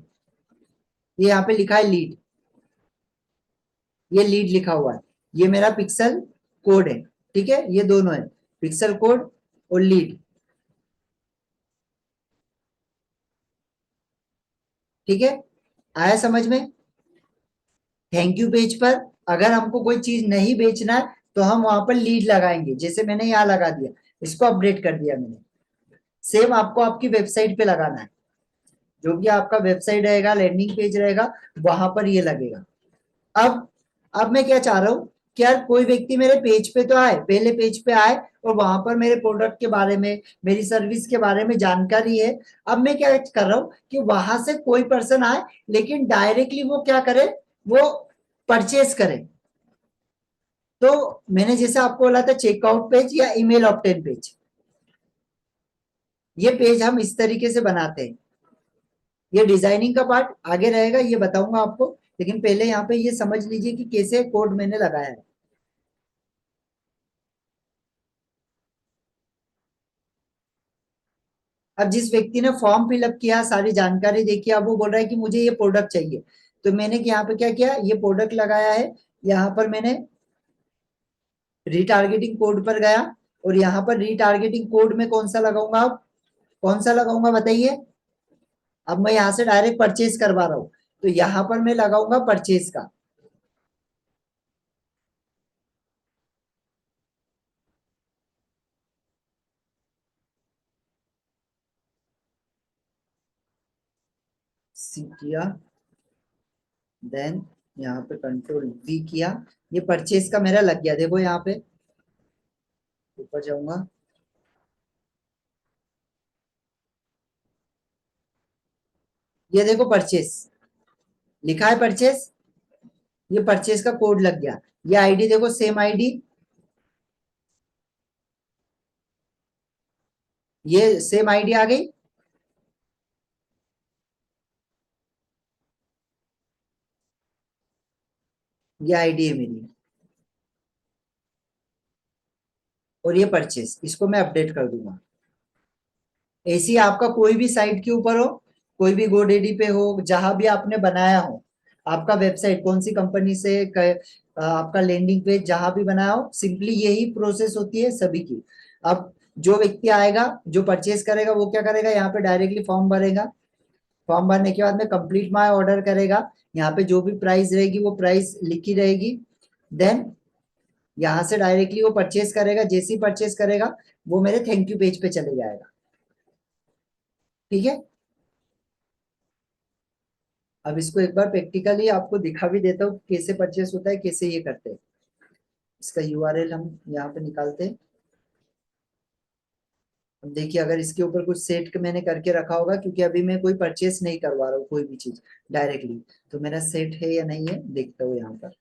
ये यहाँ पे लिखा है लीड, ये लीड लिखा हुआ है, ये मेरा पिक्सल कोड है, ठीक है, ये दोनों है, पिक्सल कोड और लीड, ठीक है, आया समझ में। थैंक यू पेज पर अगर हमको कोई चीज नहीं बेचना है तो हम वहां पर लीड लगाएंगे, जैसे मैंने यहाँ लगा दिया, इसको अपडेट कर दिया मैंने। सेम आपको आपकी वेबसाइट पे लगाना है, जो भी आपका वेबसाइट रहेगा, लैंडिंग पेज रहेगा, वहां पर ये लगेगा। अब मैं क्या चाह रहा हूँ कि यार कोई व्यक्ति मेरे पेज पे तो आए, पहले पेज पे आए और वहां पर मेरे प्रोडक्ट के बारे में, मेरी सर्विस के बारे में जानकारी है। अब मैं क्या कर रहा हूँ कि वहां से कोई पर्सन आए, लेकिन डायरेक्टली वो क्या करे, वो परचेस करे। तो मैंने जैसे आपको बोला था चेकआउट पेज या ईमेल ऑप्टेन पेज, ये पेज हम इस तरीके से बनाते हैं। ये डिजाइनिंग का पार्ट आगे रहेगा, ये बताऊंगा आपको, लेकिन पहले यहाँ पे ये समझ लीजिए कि कैसे कोड मैंने लगाया है। अब जिस व्यक्ति ने फॉर्म फिलअप किया, सारी जानकारी देखी, अब वो बोल रहा है कि मुझे ये प्रोडक्ट चाहिए, तो मैंने यहाँ पे क्या किया, ये प्रोडक्ट लगाया है, यहाँ पर मैंने रिटारगेटिंग कोड पर गया और यहाँ पर रिटारगेटिंग कोड में कौन सा लगाऊंगा, अब कौन सा लगाऊंगा बताइए। अब मैं यहाँ से डायरेक्ट परचेज करवा रहा हूँ, तो यहाँ पर मैं लगाऊंगा परचेज का, सी किया, देन यहाँ पे कंट्रोल वी किया, ये परचेज का मेरा लग गया। देखो यहाँ पे ऊपर जाऊंगा, ये देखो परचेज लिखा है, परचेज, ये परचेज का कोड लग गया। ये आईडी देखो, सेम आईडी, ये सेम आईडी आ गई, ये आईडी है मेरी, और ये परचेज, इसको मैं अपडेट कर दूंगा। ऐसी आपका कोई भी साइट के ऊपर हो, कोई भी गोडेडी पे हो, जहां भी आपने बनाया हो, आपका वेबसाइट कौन सी कंपनी से आपका लैंडिंग पेज जहां भी बनाया हो, सिंपली यही प्रोसेस होती है सभी की। अब जो व्यक्ति आएगा, जो परचेज करेगा, वो क्या करेगा, यहाँ पे डायरेक्टली फॉर्म भरेगा, फॉर्म भरने के बाद में कंप्लीट माय ऑर्डर करेगा, यहाँ पे जो भी प्राइस रहेगी वो प्राइस लिखी रहेगी, देन यहाँ से डायरेक्टली वो परचेज करेगा, जैसे ही परचेज करेगा वो मेरे थैंक यू पेज पे चले जाएगा, ठीक है। अब इसको एक बार प्रैक्टिकली आपको दिखा भी देता हूँ कैसे परचेस होता है, कैसे ये करते हैं। इसका यूआरएल हम यहाँ पे निकालते हैं, अब देखिए अगर इसके ऊपर कुछ सेट मैंने करके रखा होगा, क्योंकि अभी मैं कोई परचेस नहीं करवा रहा हूँ कोई भी चीज डायरेक्टली, तो मेरा सेट है या नहीं है देखता हूँ। यहाँ पर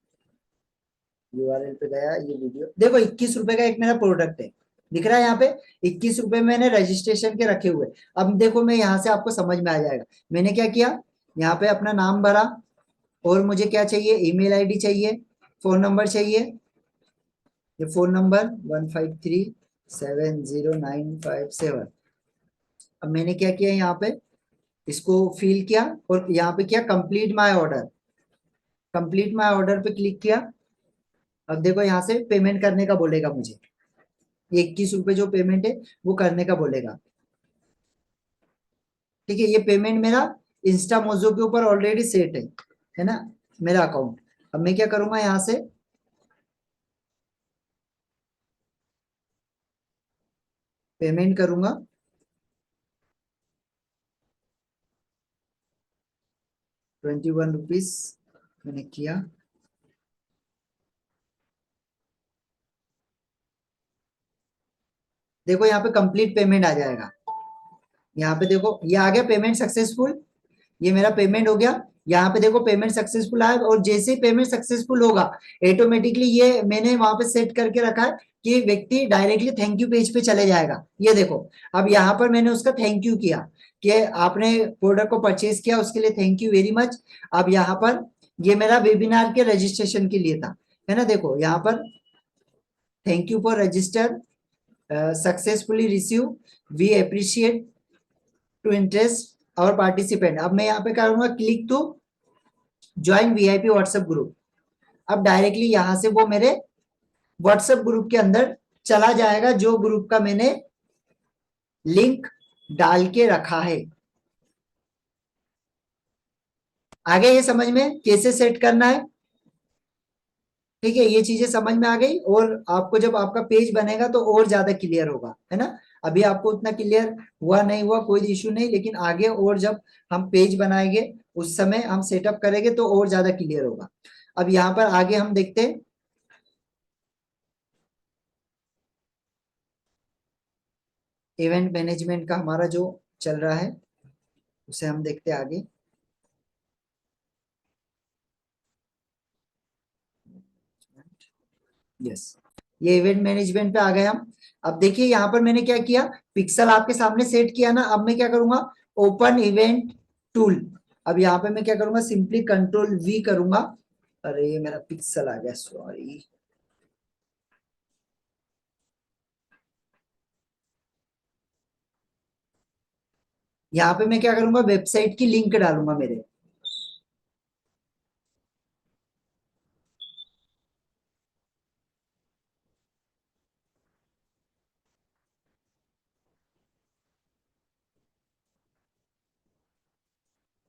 यूआरएल पे गया, ये वीडियो देखो 21 रुपए का एक मेरा प्रोडक्ट है, दिख रहा है यहाँ पे 21 रुपए मैंने रजिस्ट्रेशन के रखे हुए। अब देखो मैं यहाँ से आपको समझ में आ जाएगा मैंने क्या किया, यहाँ पे अपना नाम भरा और मुझे क्या चाहिए, ईमेल आईडी चाहिए, फोन नंबर चाहिए, ये फोन नंबर 15370957। अब मैंने क्या किया यहाँ पे, इसको फिल किया और यहाँ पे किया complete my order, complete my order पे क्लिक किया। अब देखो यहाँ से पेमेंट करने का बोलेगा मुझे, 21 रुपए जो पेमेंट है वो करने का बोलेगा। ठीक है, ये पेमेंट मेरा इंस्टा मोजो के ऊपर ऑलरेडी सेट है ना मेरा अकाउंट। अब मैं क्या करूंगा, यहाँ से पेमेंट करूंगा, 21 रुपीज मैंने किया। देखो यहाँ पे कंप्लीट पेमेंट आ जाएगा, यहाँ पे देखो ये आ गया पेमेंट सक्सेसफुल, ये मेरा पेमेंट हो गया। यहाँ पे देखो पेमेंट सक्सेसफुल आया, और जैसे ही पेमेंट सक्सेसफुल होगा ऑटोमेटिकली ये मैंने वहां पे सेट करके रखा है कि व्यक्ति डायरेक्टली थैंक यू पेज पे चले जाएगा। ये देखो अब यहाँ पर मैंने उसका थैंक यू किया कि आपने प्रोडक्ट को परचेज किया, उसके लिए थैंक यू वेरी मच। अब यहाँ पर ये मेरा वेबिनार के रजिस्ट्रेशन के लिए था, है ना, देखो यहाँ पर thank you for register successfully receive, we appreciate to interest और पार्टिसिपेंट। अब मैं यहाँ पे करूंगा click to join VIP WhatsApp group. अब डायरेक्टली यहां से वो मेरे व्हाट्सएप ग्रुप के अंदर चला जाएगा, जो ग्रुप का मैंने लिंक डाल के रखा है। आगे ये समझ में कैसे सेट करना है, ठीक है, ये चीजें समझ में आ गई। और आपको जब आपका पेज बनेगा तो और ज्यादा क्लियर होगा, है ना। अभी आपको उतना क्लियर हुआ नहीं हुआ कोई इश्यू नहीं, लेकिन आगे और जब हम पेज बनाएंगे उस समय हम सेटअप करेंगे तो और ज्यादा क्लियर होगा। अब यहाँ पर आगे हम देखते हैं, इवेंट मैनेजमेंट का हमारा जो चल रहा है उसे हम देखते हैं आगे। यस, ये इवेंट मैनेजमेंट पे आ गए हम। अब देखिए यहाँ पर मैंने क्या किया, पिक्सल आपके सामने सेट किया ना। अब मैं क्या करूंगा, ओपन इवेंट टूल। अब यहाँ पे मैं क्या करूंगा, सिंपली कंट्रोल वी करूंगा। अरे ये मेरा पिक्सल आ गया, सॉरी। यहाँ पे मैं क्या करूंगा, वेबसाइट की लिंक डालूंगा मेरे।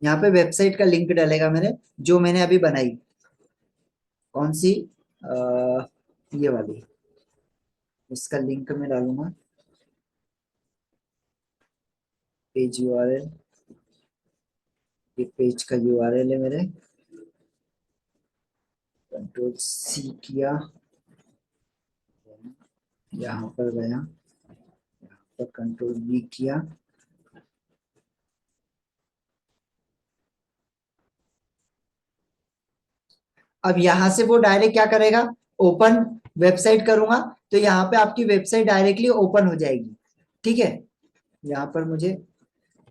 यहाँ पे वेबसाइट का लिंक डालेगा मेरे, जो मैंने अभी बनाई। कौन सी, ये वाली, इसका लिंक मैं डालूंगा, पेज यूआरएल, ये पेज का यूआरएल है मेरे। कंट्रोल सी किया, यहाँ पर गया, यहाँ पर कंट्रोल वी किया। अब यहां से वो डायरेक्ट क्या करेगा, ओपन वेबसाइट करूंगा तो यहाँ पे आपकी वेबसाइट डायरेक्टली ओपन हो जाएगी। ठीक है, यहाँ पर मुझे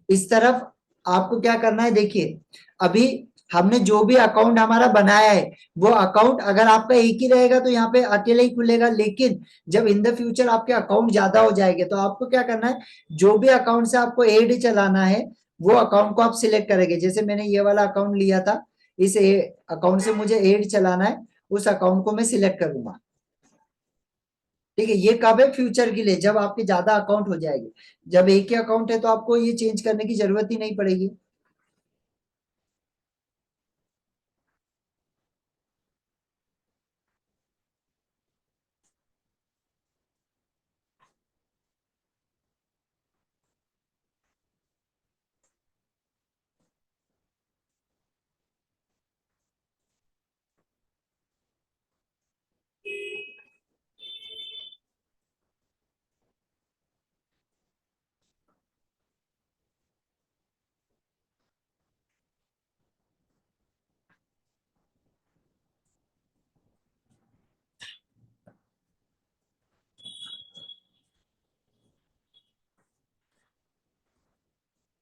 इस तरफ आपको क्या करना है, देखिए अभी हमने जो भी अकाउंट हमारा बनाया है वो अकाउंट अगर आपका एक ही रहेगा तो यहाँ पे अकेले ही खुलेगा, लेकिन जब इन द फ्यूचर आपके अकाउंट ज्यादा हो जाएंगे तो आपको क्या करना है, जो भी अकाउंट से आपको एड चलाना है वो अकाउंट को आप सिलेक्ट करेंगे। जैसे मैंने ये वाला अकाउंट लिया था, इस अकाउंट से मुझे एड चलाना है, उस अकाउंट को मैं सिलेक्ट करूंगा। ठीक है, ये कब है, फ्यूचर के लिए, जब आपके ज्यादा अकाउंट हो जाएंगे। जब एक ही अकाउंट है तो आपको ये चेंज करने की जरूरत ही नहीं पड़ेगी।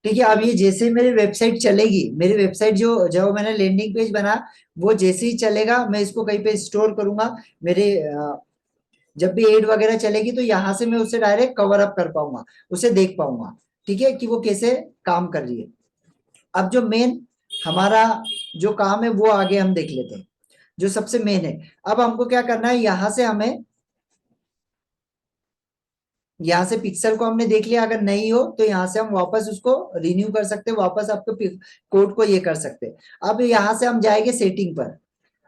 ठीक है। अब ये जैसे मेरी वेबसाइट चलेगी, मेरी वेबसाइट जो जो मैंने लैंडिंग पेज बना, वो जैसे ही चलेगा मैं इसको कहीं पे स्टोर करूंगा, मेरे जब भी एड वगैरह चलेगी तो यहाँ से मैं उसे डायरेक्ट कवर अप कर पाऊंगा, उसे देख पाऊंगा, ठीक है, कि वो कैसे काम कर रही है। अब जो मेन हमारा जो काम है वो आगे हम देख लेते हैं, जो सबसे मेन है। अब हमको क्या करना है, यहाँ से हमें, यहाँ से पिक्सल को हमने देख लिया, अगर नहीं हो तो यहाँ से हम वापस उसको रिन्यू कर सकते हैं, वापस आपको कोड को ये कर सकते हैं। अब यहाँ से हम जाएंगे सेटिंग पर।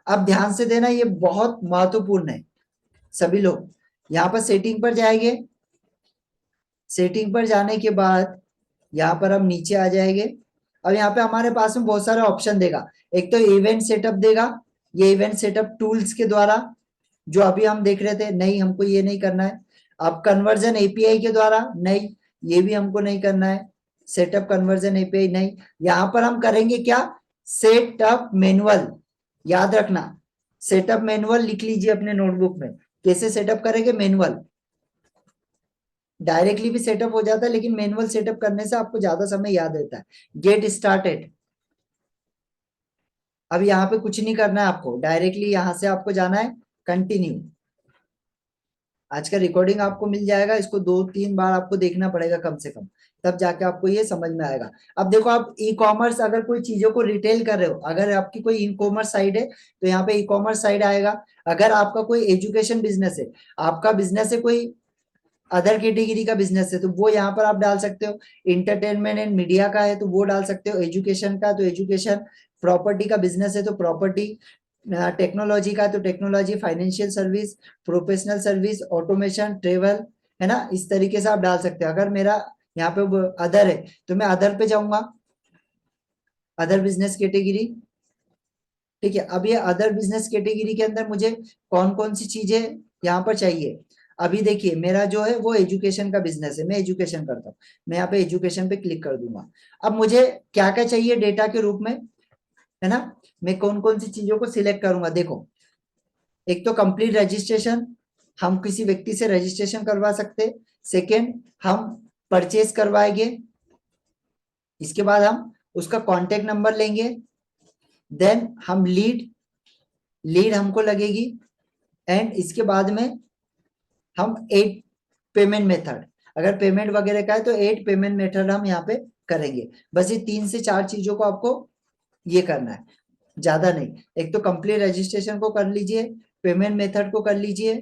अब ध्यान से देना, ये बहुत महत्वपूर्ण है सभी लोग। यहाँ पर सेटिंग पर जाएंगे, सेटिंग पर जाने के बाद यहाँ पर हम नीचे आ जाएंगे। अब यहाँ पे हमारे पास में बहुत सारे ऑप्शन देगा। एक तो इवेंट सेटअप देगा, ये इवेंट सेटअप टूल्स के द्वारा, जो अभी हम देख रहे थे, नहीं हमको ये नहीं करना है। अब कन्वर्जन एपीआई के द्वारा, नहीं ये भी हमको नहीं करना है। सेटअप कन्वर्जन एपीआई नहीं। यहाँ पर हम करेंगे क्या, सेटअप मैनुअल। याद रखना, सेटअप मैनुअल लिख लीजिए अपने नोटबुक में। कैसे सेटअप करेंगे, मैनुअल। डायरेक्टली भी सेटअप हो जाता है, लेकिन मैनुअल सेटअप करने से आपको ज्यादा समय याद रहता है। Get started. अब यहाँ पे कुछ नहीं करना है आपको, डायरेक्टली यहाँ से आपको जाना है कंटिन्यू। आज का रिकॉर्डिंग आपको मिल जाएगा, इसको 2-3 बार आपको देखना पड़ेगा कम से कम, तब जाके आपको ये समझ में आएगा। अब देखो, आप ई कॉमर्स, अगर कोई चीजों को रिटेल कर रहे हो, अगर आपकी कोई ई कॉमर्स साइड है तो यहाँ पे ई कॉमर्स साइड आएगा। अगर आपका कोई एजुकेशन बिजनेस है, आपका बिजनेस है कोई अदर कैटेगरी का बिजनेस है, तो वो यहाँ पर आप डाल सकते हो। इंटरटेनमेंट एंड मीडिया का है तो वो डाल सकते हो। एजुकेशन का तो एजुकेशन, प्रॉपर्टी का बिजनेस है तो प्रॉपर्टी, टेक्नोलॉजी का तो technology, financial service, professional service, automation, travel, है ना, इस तरीके से आप डाल सकते हो। अगर मेरा यहाँ पे अदर है तो मैं अदर पे जाऊंगा, अदर बिजनेस कैटेगरी। ठीक है। अब ये अदर बिजनेस कैटेगरी के अंदर मुझे कौन कौन सी चीजें यहाँ पर चाहिए। अभी देखिए, मेरा जो है वो एजुकेशन का बिजनेस है, मैं एजुकेशन करता हूँ, मैं यहाँ पे एजुकेशन पे क्लिक कर दूंगा। अब मुझे क्या क्या चाहिए डेटा के रूप में, है ना, मैं कौन कौन सी चीजों को सिलेक्ट करूंगा। देखो, एक तो कंप्लीट रजिस्ट्रेशन, हम किसी व्यक्ति से रजिस्ट्रेशन करवा सकते। सेकेंड, हम परचेज करवाएंगे। इसके बाद हम उसका कॉन्टेक्ट नंबर लेंगे। देन हम लीड हमको लगेगी। एंड इसके बाद में हम 8 पेमेंट मेथड, अगर पेमेंट वगैरह का है तो 8 पेमेंट मेथड हम यहाँ पे करेंगे। बस ये 3 से 4 चीजों को आपको ये करना है, ज्यादा नहीं। एक तो कंप्लीट रजिस्ट्रेशन को कर लीजिए, पेमेंट मेथड को कर लीजिए,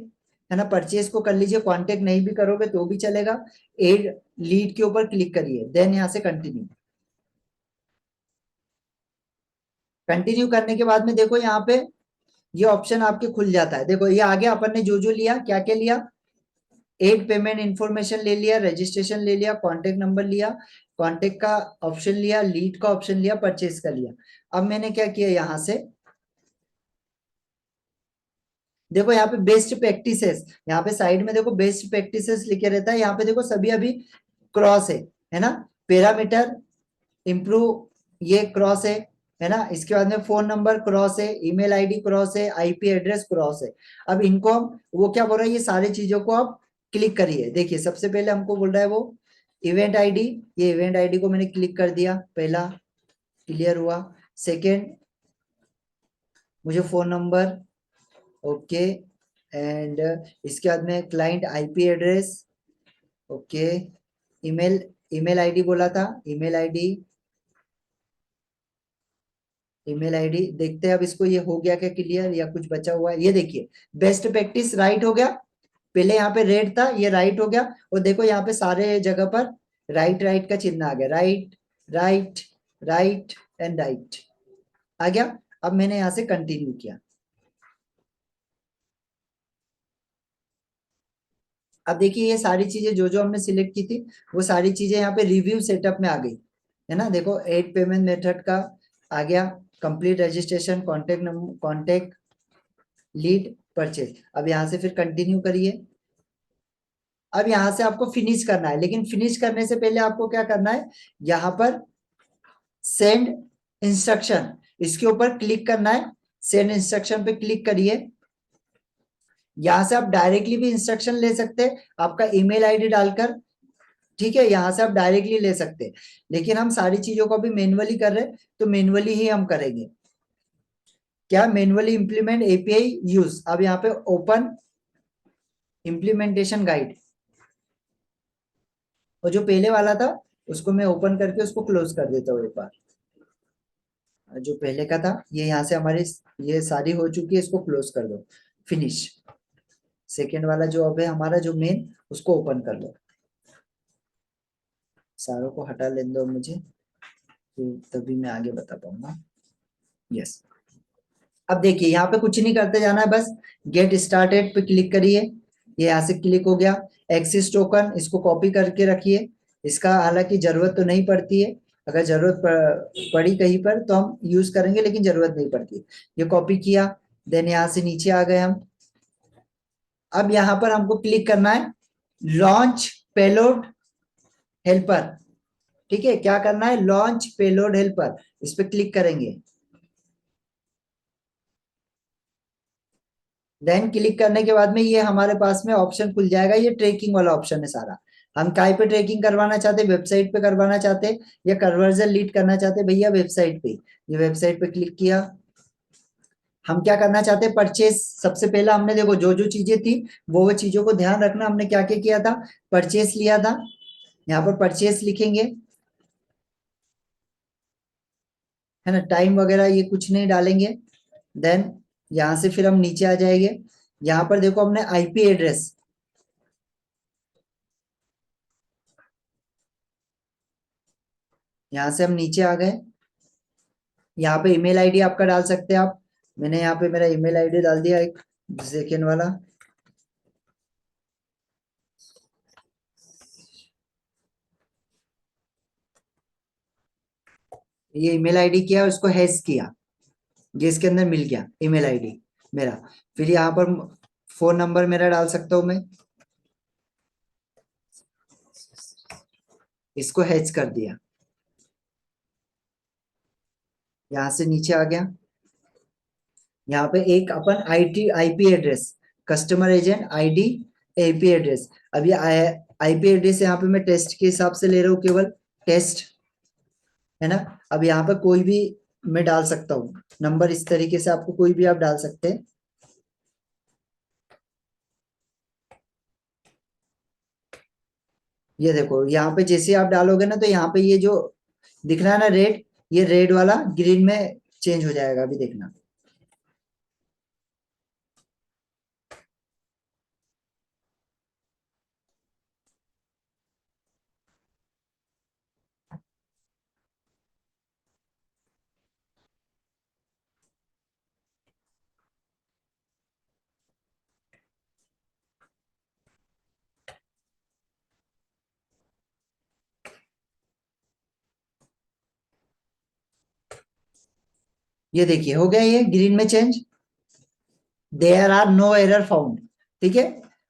है ना, परचेज को कर लीजिए। कॉन्टेक्ट नहीं भी करोगे तो भी चलेगा। एड लीड के ऊपर क्लिक करिए, देन यहाँ से कंटिन्यू। कंटिन्यू करने के बाद में देखो यहाँ पे ये ऑप्शन आपके खुल जाता है। देखो ये आगे अपन ने जो जो लिया, क्या क्या लिया, 8 पेमेंट इंफॉर्मेशन ले लिया, रजिस्ट्रेशन ले लिया, कॉन्टेक्ट नंबर लिया, कॉन्टेक्ट का ऑप्शन लिया, लीड का ऑप्शन लिया, परचेज का लिया। अब मैंने क्या किया, यहाँ से देखो यहाँ पे बेस्ट प्रैक्टिसेस, यहाँ पे साइड में देखो बेस्ट प्रैक्टिसेस लिखे रहता है। यहाँ पे देखो सभी अभी क्रॉस है ना, पैरामीटर इंप्रूव ये क्रॉस है ना। इसके बाद में फोन नंबर क्रॉस है, ईमेल आईडी क्रॉस है, आईपी एड्रेस क्रॉस है। अब इनको हम, वो क्या बोल रहा है, ये सारी चीजों को आप क्लिक करिए। देखिए सबसे पहले हमको बोल रहा है वो इवेंट आईडी, ये इवेंट आईडी को मैंने क्लिक कर दिया, पहला क्लियर हुआ। सेकेंड, मुझे फोन नंबर, ओके, एंड इसके बाद में client IP address, okay, email ID बोला था, ईमेल आईडी देखते हैं अब इसको, ये हो गया क्या क्लियर या कुछ बचा हुआ है। ये देखिए बेस्ट प्रैक्टिस राइट हो गया, पहले यहाँ पे रेड था, ये राइट हो गया। और देखो यहाँ पे सारे जगह पर राइट का चिन्ह आ गया, राइट एंड राइट आ गया। अब मैंने यहाँ से कंटिन्यू किया। अब देखिए ये सारी चीजें जो जो हमने सिलेक्ट की थी वो सारी चीजें यहाँ पे रिव्यू सेटअप में आ गई, है ना। देखो 8 पेमेंट मेथड का आ गया, complete registration, contact number, contact, lead, purchase. अब यहाँ से फिर कंटिन्यू करिए। अब यहाँ से आपको फिनिश करना है, लेकिन फिनिश करने से पहले आपको क्या करना है, यहाँ पर सेंड इंस्ट्रक्शन, इसके ऊपर क्लिक करना है। सेंड इंस्ट्रक्शन पे क्लिक करिए। यहां से आप डायरेक्टली भी इंस्ट्रक्शन ले सकते हैं, आपका ईमेल आईडी डालकर, ठीक है, यहाँ से आप डायरेक्टली ले सकते हैं, लेकिन हम सारी चीजों को भी मैनुअली कर रहे हैं, तो मैनुअली ही हम करेंगे। क्या? Manually implement API use. अब यहाँ पे ओपन इम्प्लीमेंटेशन गाइड, और जो पहले वाला था उसको मैं ओपन करके उसको क्लोज कर देता हूँ एक बार। जो पहले का था ये यहाँ से हमारी ये सारी हो चुकी है, इसको क्लोज कर दो, फिनिश। सेकेंड वाला जो अब है हमारा जो मेन, उसको ओपन कर लो। सारों को हटा लेने दो मुझे, तो तभी मैं आगे बता पाऊंगा। यस, अब देखिए यहाँ पे कुछ नहीं करते जाना है, बस गेट स्टार्टेड पे क्लिक करिए। ये यहाँ से क्लिक हो गया। एक्सिस टोकन, इसको कॉपी करके रखिए। इसका हालांकि जरूरत तो नहीं पड़ती है, अगर जरूरत पड़ी कहीं पर तो हम यूज करेंगे, लेकिन जरूरत नहीं पड़ती। ये कॉपी किया, देन यहाँ से नीचे आ गए हम। अब यहाँ पर हमको क्लिक करना है लॉन्च पेलोड हेल्पर। ठीक है, क्या करना है? लॉन्च पेलोड हेल्पर, इस पे क्लिक करेंगे। देन क्लिक करने के बाद में ये हमारे पास में ऑप्शन खुल जाएगा। ये ट्रैकिंग वाला ऑप्शन है सारा। हम काय पे ट्रैकिंग करवाना चाहते हैं? वेबसाइट पे करवाना चाहते हैं या कन्वर्जन लीड करना चाहते हैं? भैया वेबसाइट पे। ये वेबसाइट पे क्लिक किया। हम क्या करना चाहते हैं? परचेस। सबसे पहला हमने देखो जो जो चीजें थी वो चीजों को ध्यान रखना। हमने क्या क्या किया था? परचेस लिया था। यहाँ पर परचेस लिखेंगे, है ना। टाइम वगैरह ये कुछ नहीं डालेंगे। देन यहाँ से फिर हम नीचे आ जाएंगे। यहाँ पर देखो हमने आईपी एड्रेस, यहाँ से हम नीचे आ गए। यहाँ पे ईमेल आईडी आपका डाल सकते हैं आप। मैंने यहाँ पे मेरा ईमेल आईडी डाल दिया, एक सेकेंड वाला। ये ईमेल आईडी किया, उसको हैश किया, ये इसके अंदर मिल गया ईमेल आईडी मेरा। फिर यहाँ पर फोन नंबर मेरा डाल सकता हूँ मैं, इसको हैश कर दिया। यहाँ से नीचे आ गया। यहाँ पे एक अपन IP address, customer agent ID IP address. अब ये आईपी एड्रेस यहाँ पे मैं टेस्ट के हिसाब से ले रहा हूँ, केवल टेस्ट, है ना। अब यहाँ पे कोई भी मैं डाल सकता हूँ नंबर, इस तरीके से आपको कोई भी आप डाल सकते हैं। ये देखो यहाँ पे जैसे आप डालोगे ना, तो यहाँ पे ये जो दिख रहा है ना रेड, ये रेड वाला ग्रीन में चेंज हो जाएगा, अभी देखना। ये देखिए हो गया ये ग्रीन में change. There are no error found, ठीक है।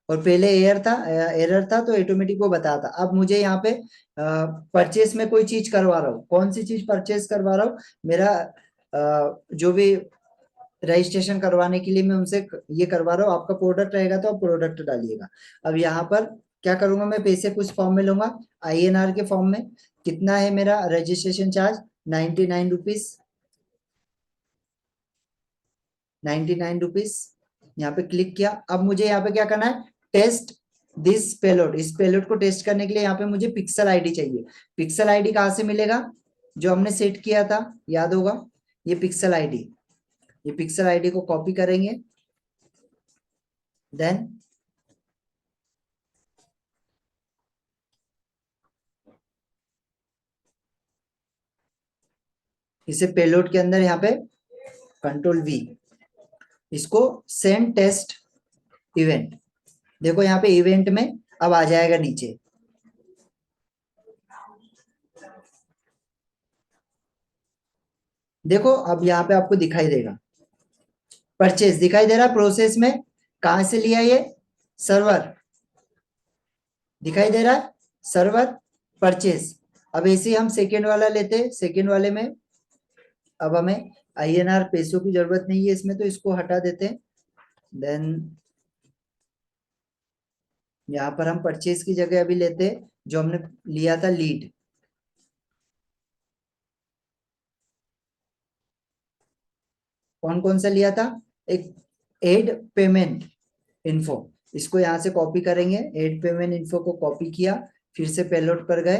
और पहले एरर था तो ऑटोमेटिक वो बताया था। अब मुझे यहाँ पे परचेस में कोई चीज करवा रहा हूँ, कौन सी चीज परचेस करवा रहा हूँ? मेरा जो भी रजिस्ट्रेशन करवाने के लिए मैं उनसे ये करवा रहा हूँ। आपका प्रोडक्ट रहेगा तो आप प्रोडक्ट डालिएगा। अब यहाँ पर क्या करूंगा मैं? पैसे कुछ फॉर्म में लूंगा, INR के फॉर्म में। कितना है मेरा रजिस्ट्रेशन चार्ज? 99 rupees, 99 rupees. यहाँ पे क्लिक किया। अब मुझे यहाँ पे क्या करना है? Test this payload. इस पेलोड को टेस्ट करने के लिए यहाँ पे मुझे पिक्सल आईडी चाहिए। पिक्सल आईडी कहाँ से मिलेगा? जो हमने सेट किया था, याद होगा, ये पिक्सल आईडी। ये पिक्सल आईडी को कॉपी करेंगे। देन इसे पेलोड के अंदर यहाँ पे Ctrl+V, इसको सेंड टेस्ट इवेंट। देखो यहाँ पे इवेंट में अब आ जाएगा नीचे। देखो अब यहाँ पे आपको दिखाई देगा, परचेस दिखाई दे रहा है। प्रोसेस में कहां से लिया? ये सर्वर दिखाई दे रहा है, सर्वर परचेस। अब ऐसे ही हम सेकेंड वाला लेते। सेकेंड वाले में अब हमें INR पैसों की जरूरत नहीं है इसमें, तो इसको हटा देते हैं। देन यहाँ पर हम परचेज की जगह अभी लेते जो हमने लिया था लीड, कौन कौन सा लिया था, एक एड पेमेंट इन्फो, इसको यहाँ से कॉपी करेंगे, एड पेमेंट इन्फो को कॉपी किया, फिर से पेलोड पर गए,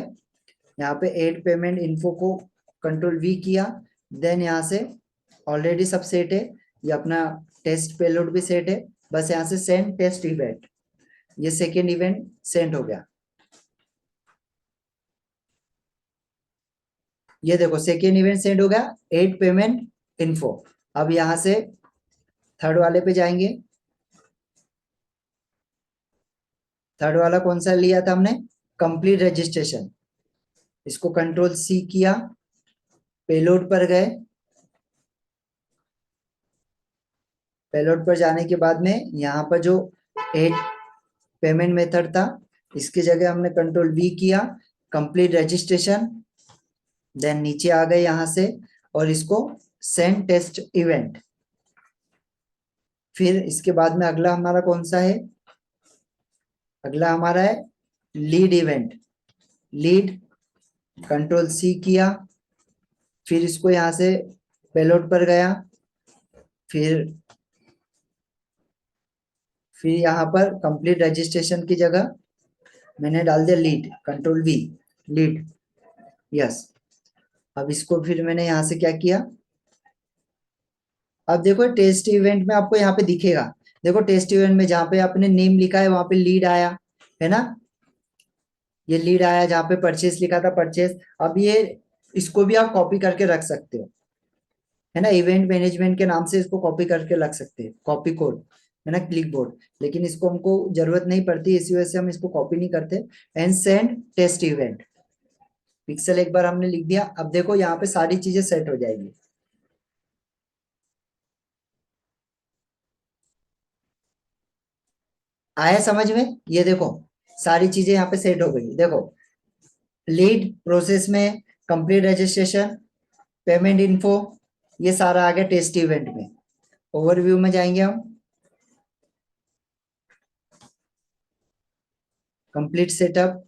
यहाँ पे एड पेमेंट इन्फो को कंट्रोल वी किया, देन यहाँ से ऑलरेडी सब सेट है, ये अपना टेस्ट पेलोड भी सेट है, बस यहाँ से सेंड टेस्ट इवेंट, ये सेकेंड इवेंट सेंड हो गया। ये देखो सेकेंड इवेंट सेंड हो गया, एड पेमेंट इन्फो। अब यहाँ से थर्ड वाले पे जाएंगे, थर्ड वाला कौन सा लिया था हमने, कंप्लीट रजिस्ट्रेशन, इसको कंट्रोल सी किया, पेलोड पर गए, पेलोड पर जाने के बाद में यहाँ पर जो एड पेमेंट मेथड था, इसकी जगह हमने कंट्रोल वी किया, कंप्लीट रजिस्ट्रेशन, देन नीचे आ गए यहाँ से और इसको सेंड टेस्ट इवेंट। फिर इसके बाद में अगला हमारा कौन सा है, अगला हमारा है lead event, lead control C किया, फिर इसको यहाँ से पेलोड पर गया, फिर यहाँ पर कंप्लीट रजिस्ट्रेशन की जगह मैंने डाल दिया lead, control we, lead, yes. अब इसको फिर मैंने यहाँ से क्या किया, अब देखो टेस्ट इवेंट में आपको यहाँ पे दिखेगा, देखो टेस्ट इवेंट में जहाँ पे आपने नेम लिखा है वहां पे लीड आया है ना, ये लीड आया, जहाँ पे परचेस लिखा था परचेस। अब ये इसको भी आप कॉपी करके रख सकते हो, है ना, इवेंट मैनेजमेंट के नाम से इसको कॉपी करके रख सकते हैं, कॉपी कोड है ना, क्लिक बोर्ड, लेकिन इसको हमको जरूरत नहीं पड़ती, इसी वजह से हम इसको कॉपी नहीं करते। And send test event, pixel एक बार हमने लिख दिया। अब देखो यहाँ पे सारी चीजें सेट हो जाएगी, आया समझ में, ये देखो सारी चीजें यहाँ पे सेट हो गई, देखो लीड प्रोसेस में, कंप्लीट रजिस्ट्रेशन, पेमेंट इन्फो, ये सारा आ गया टेस्ट इवेंट में। ओवरव्यू में जाएंगे हम, कंप्लीट सेटअप,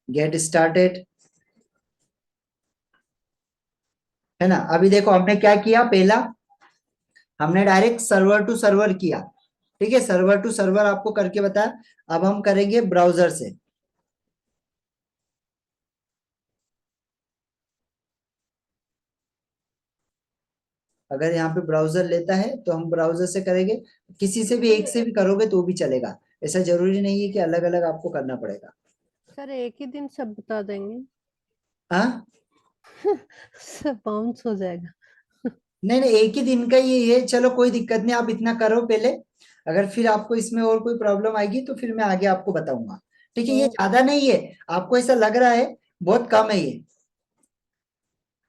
गेट स्टार्टेड, है ना। अभी देखो हमने क्या किया, पहला हमने डायरेक्ट सर्वर टू सर्वर किया, ठीक है, सर्वर टू सर्वर आपको करके बताया। अब हम करेंगे ब्राउजर से, अगर यहाँ पे ब्राउजर लेता है तो हम ब्राउजर से करेंगे, किसी से भी एक से भी करोगे तो भी चलेगा, ऐसा जरूरी नहीं है कि अलग अलग आपको करना पड़ेगा। सर एक ही दिन सब बता देंगे। हाँ सब बाउंस हो जाएगा। नहीं नहीं, एक ही दिन का ये चलो कोई दिक्कत नहीं, आप इतना करो पहले, अगर फिर आपको इसमें और कोई प्रॉब्लम आएगी तो फिर मैं आगे आपको बताऊंगा, ठीक है। ये ज्यादा नहीं है, आपको ऐसा लग रहा है बहुत कम है ये,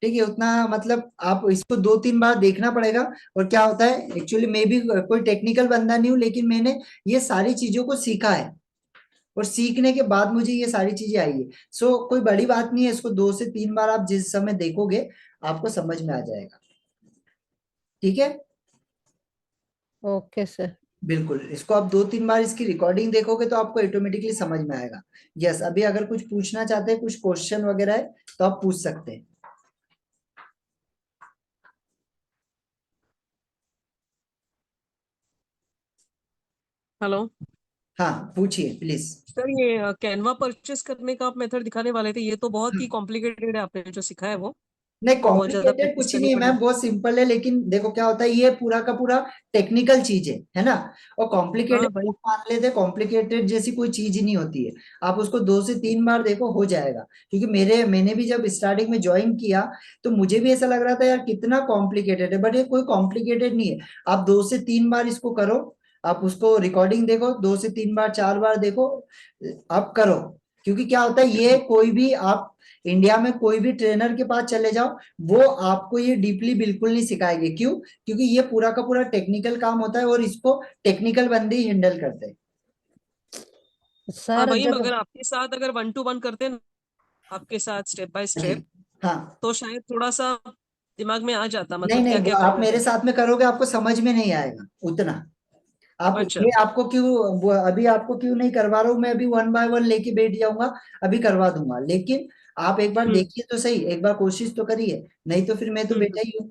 ठीक है, उतना मतलब आप इसको 2-3 बार देखना पड़ेगा। और क्या होता है, एक्चुअली मैं भी कोई टेक्निकल बंदा नहीं हूँ, लेकिन मैंने ये सारी चीजों को सीखा है और सीखने के बाद मुझे ये सारी चीजें आई है। सो कोई बड़ी बात नहीं है, इसको 2 से 3 बार आप जिस समय देखोगे आपको समझ में आ जाएगा, ठीक है। Okay sir. बिल्कुल, इसको आप 2-3 बार इसकी रिकॉर्डिंग देखोगे तो आपको ऑटोमेटिकली समझ में आएगा। यस, अभी अगर कुछ पूछना चाहते हैं, कुछ क्वेश्चन वगैरह है तो आप पूछ सकते हैं। हेलो हाँ पूछिए प्लीज। सर, ये कैनवा परचेस करने का आप मेथड दिखाने वाले थे, ये तो बहुत ही कॉम्प्लिकेटेड है, आपने जो सिखाया है वो नहीं बहुत ज्यादा कॉम्प्लिकेटेड प्रैक्टिस कुछ करनी नहीं है पड़ेगी। मैम, बहुत सिंपल है, लेकिन देखो क्या होता है, ये पूरा का पूरा टेक्निकल चीज है ना, और हाँ कॉम्प्लिकेटेड भाई, मान लेते, कॉम्प्लिकेटेड जैसी कोई चीज ही नहीं होती है। आप उसको 2 से 3 बार देखो हो जाएगा, क्योंकि मैंने भी जब स्टार्टिंग में ज्वाइन किया तो मुझे भी ऐसा लग रहा था यार कितना कॉम्प्लिकेटेड है, बट ये कोई कॉम्प्लिकेटेड नहीं है। आप 2 से 3 बार इसको करो, आप उसको रिकॉर्डिंग देखो, 2 से 3 बार 4 बार देखो, आप करो। क्योंकि क्या होता है, ये कोई भी आप इंडिया में कोई भी ट्रेनर के पास चले जाओ, वो आपको ये डीपली बिल्कुल नहीं सिखाएंगे। क्यों? क्योंकि ये पूरा का पूरा टेक्निकल काम होता है और इसको टेक्निकल बंदे ही हैंडल करते हैं। हाँ सर भाई, जब अगर आपके साथ अगर 1 to 1 करते हैं ना, आपके साथ स्टेप बाय जी स्टेप, हाँ, तो शायद थोड़ा सा दिमाग में आ जाता, नहीं मतलब नहीं, क्या वो क्या आप करना मेरे है। साथ में करोगे आपको समझ में नहीं आएगा उतना, आप अच्छा। ये आपको क्यों अभी आपको क्यों नहीं करवा रहा हूँ मैं, अभी 1 बाय 1 लेके बैठ जाऊंगा, अभी करवा दूंगा, लेकिन आप एक बार हम्म। देखिए तो सही, एक बार कोशिश तो करिए, नहीं तो फिर मैं तो हम्म। बैठा ही हूँ।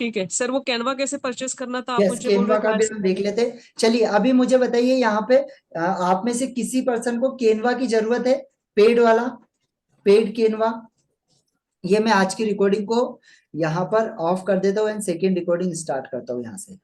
ठीक है सर, वो कैनवा कैसे परचेस करना था, आप यस, मुझे बोल केनवा रहे का थे भी आज। हम देख लेते हैं। चलिए अभी मुझे बताइए यहाँ पे आप में से किसी पर्सन को केनवा की जरूरत है, पेड वाला, पेड केनवा? ये मैं आज की रिकॉर्डिंग को यहाँ पर ऑफ कर देता हूँ एंड सेकेंड रिकॉर्डिंग स्टार्ट करता हूँ यहाँ से।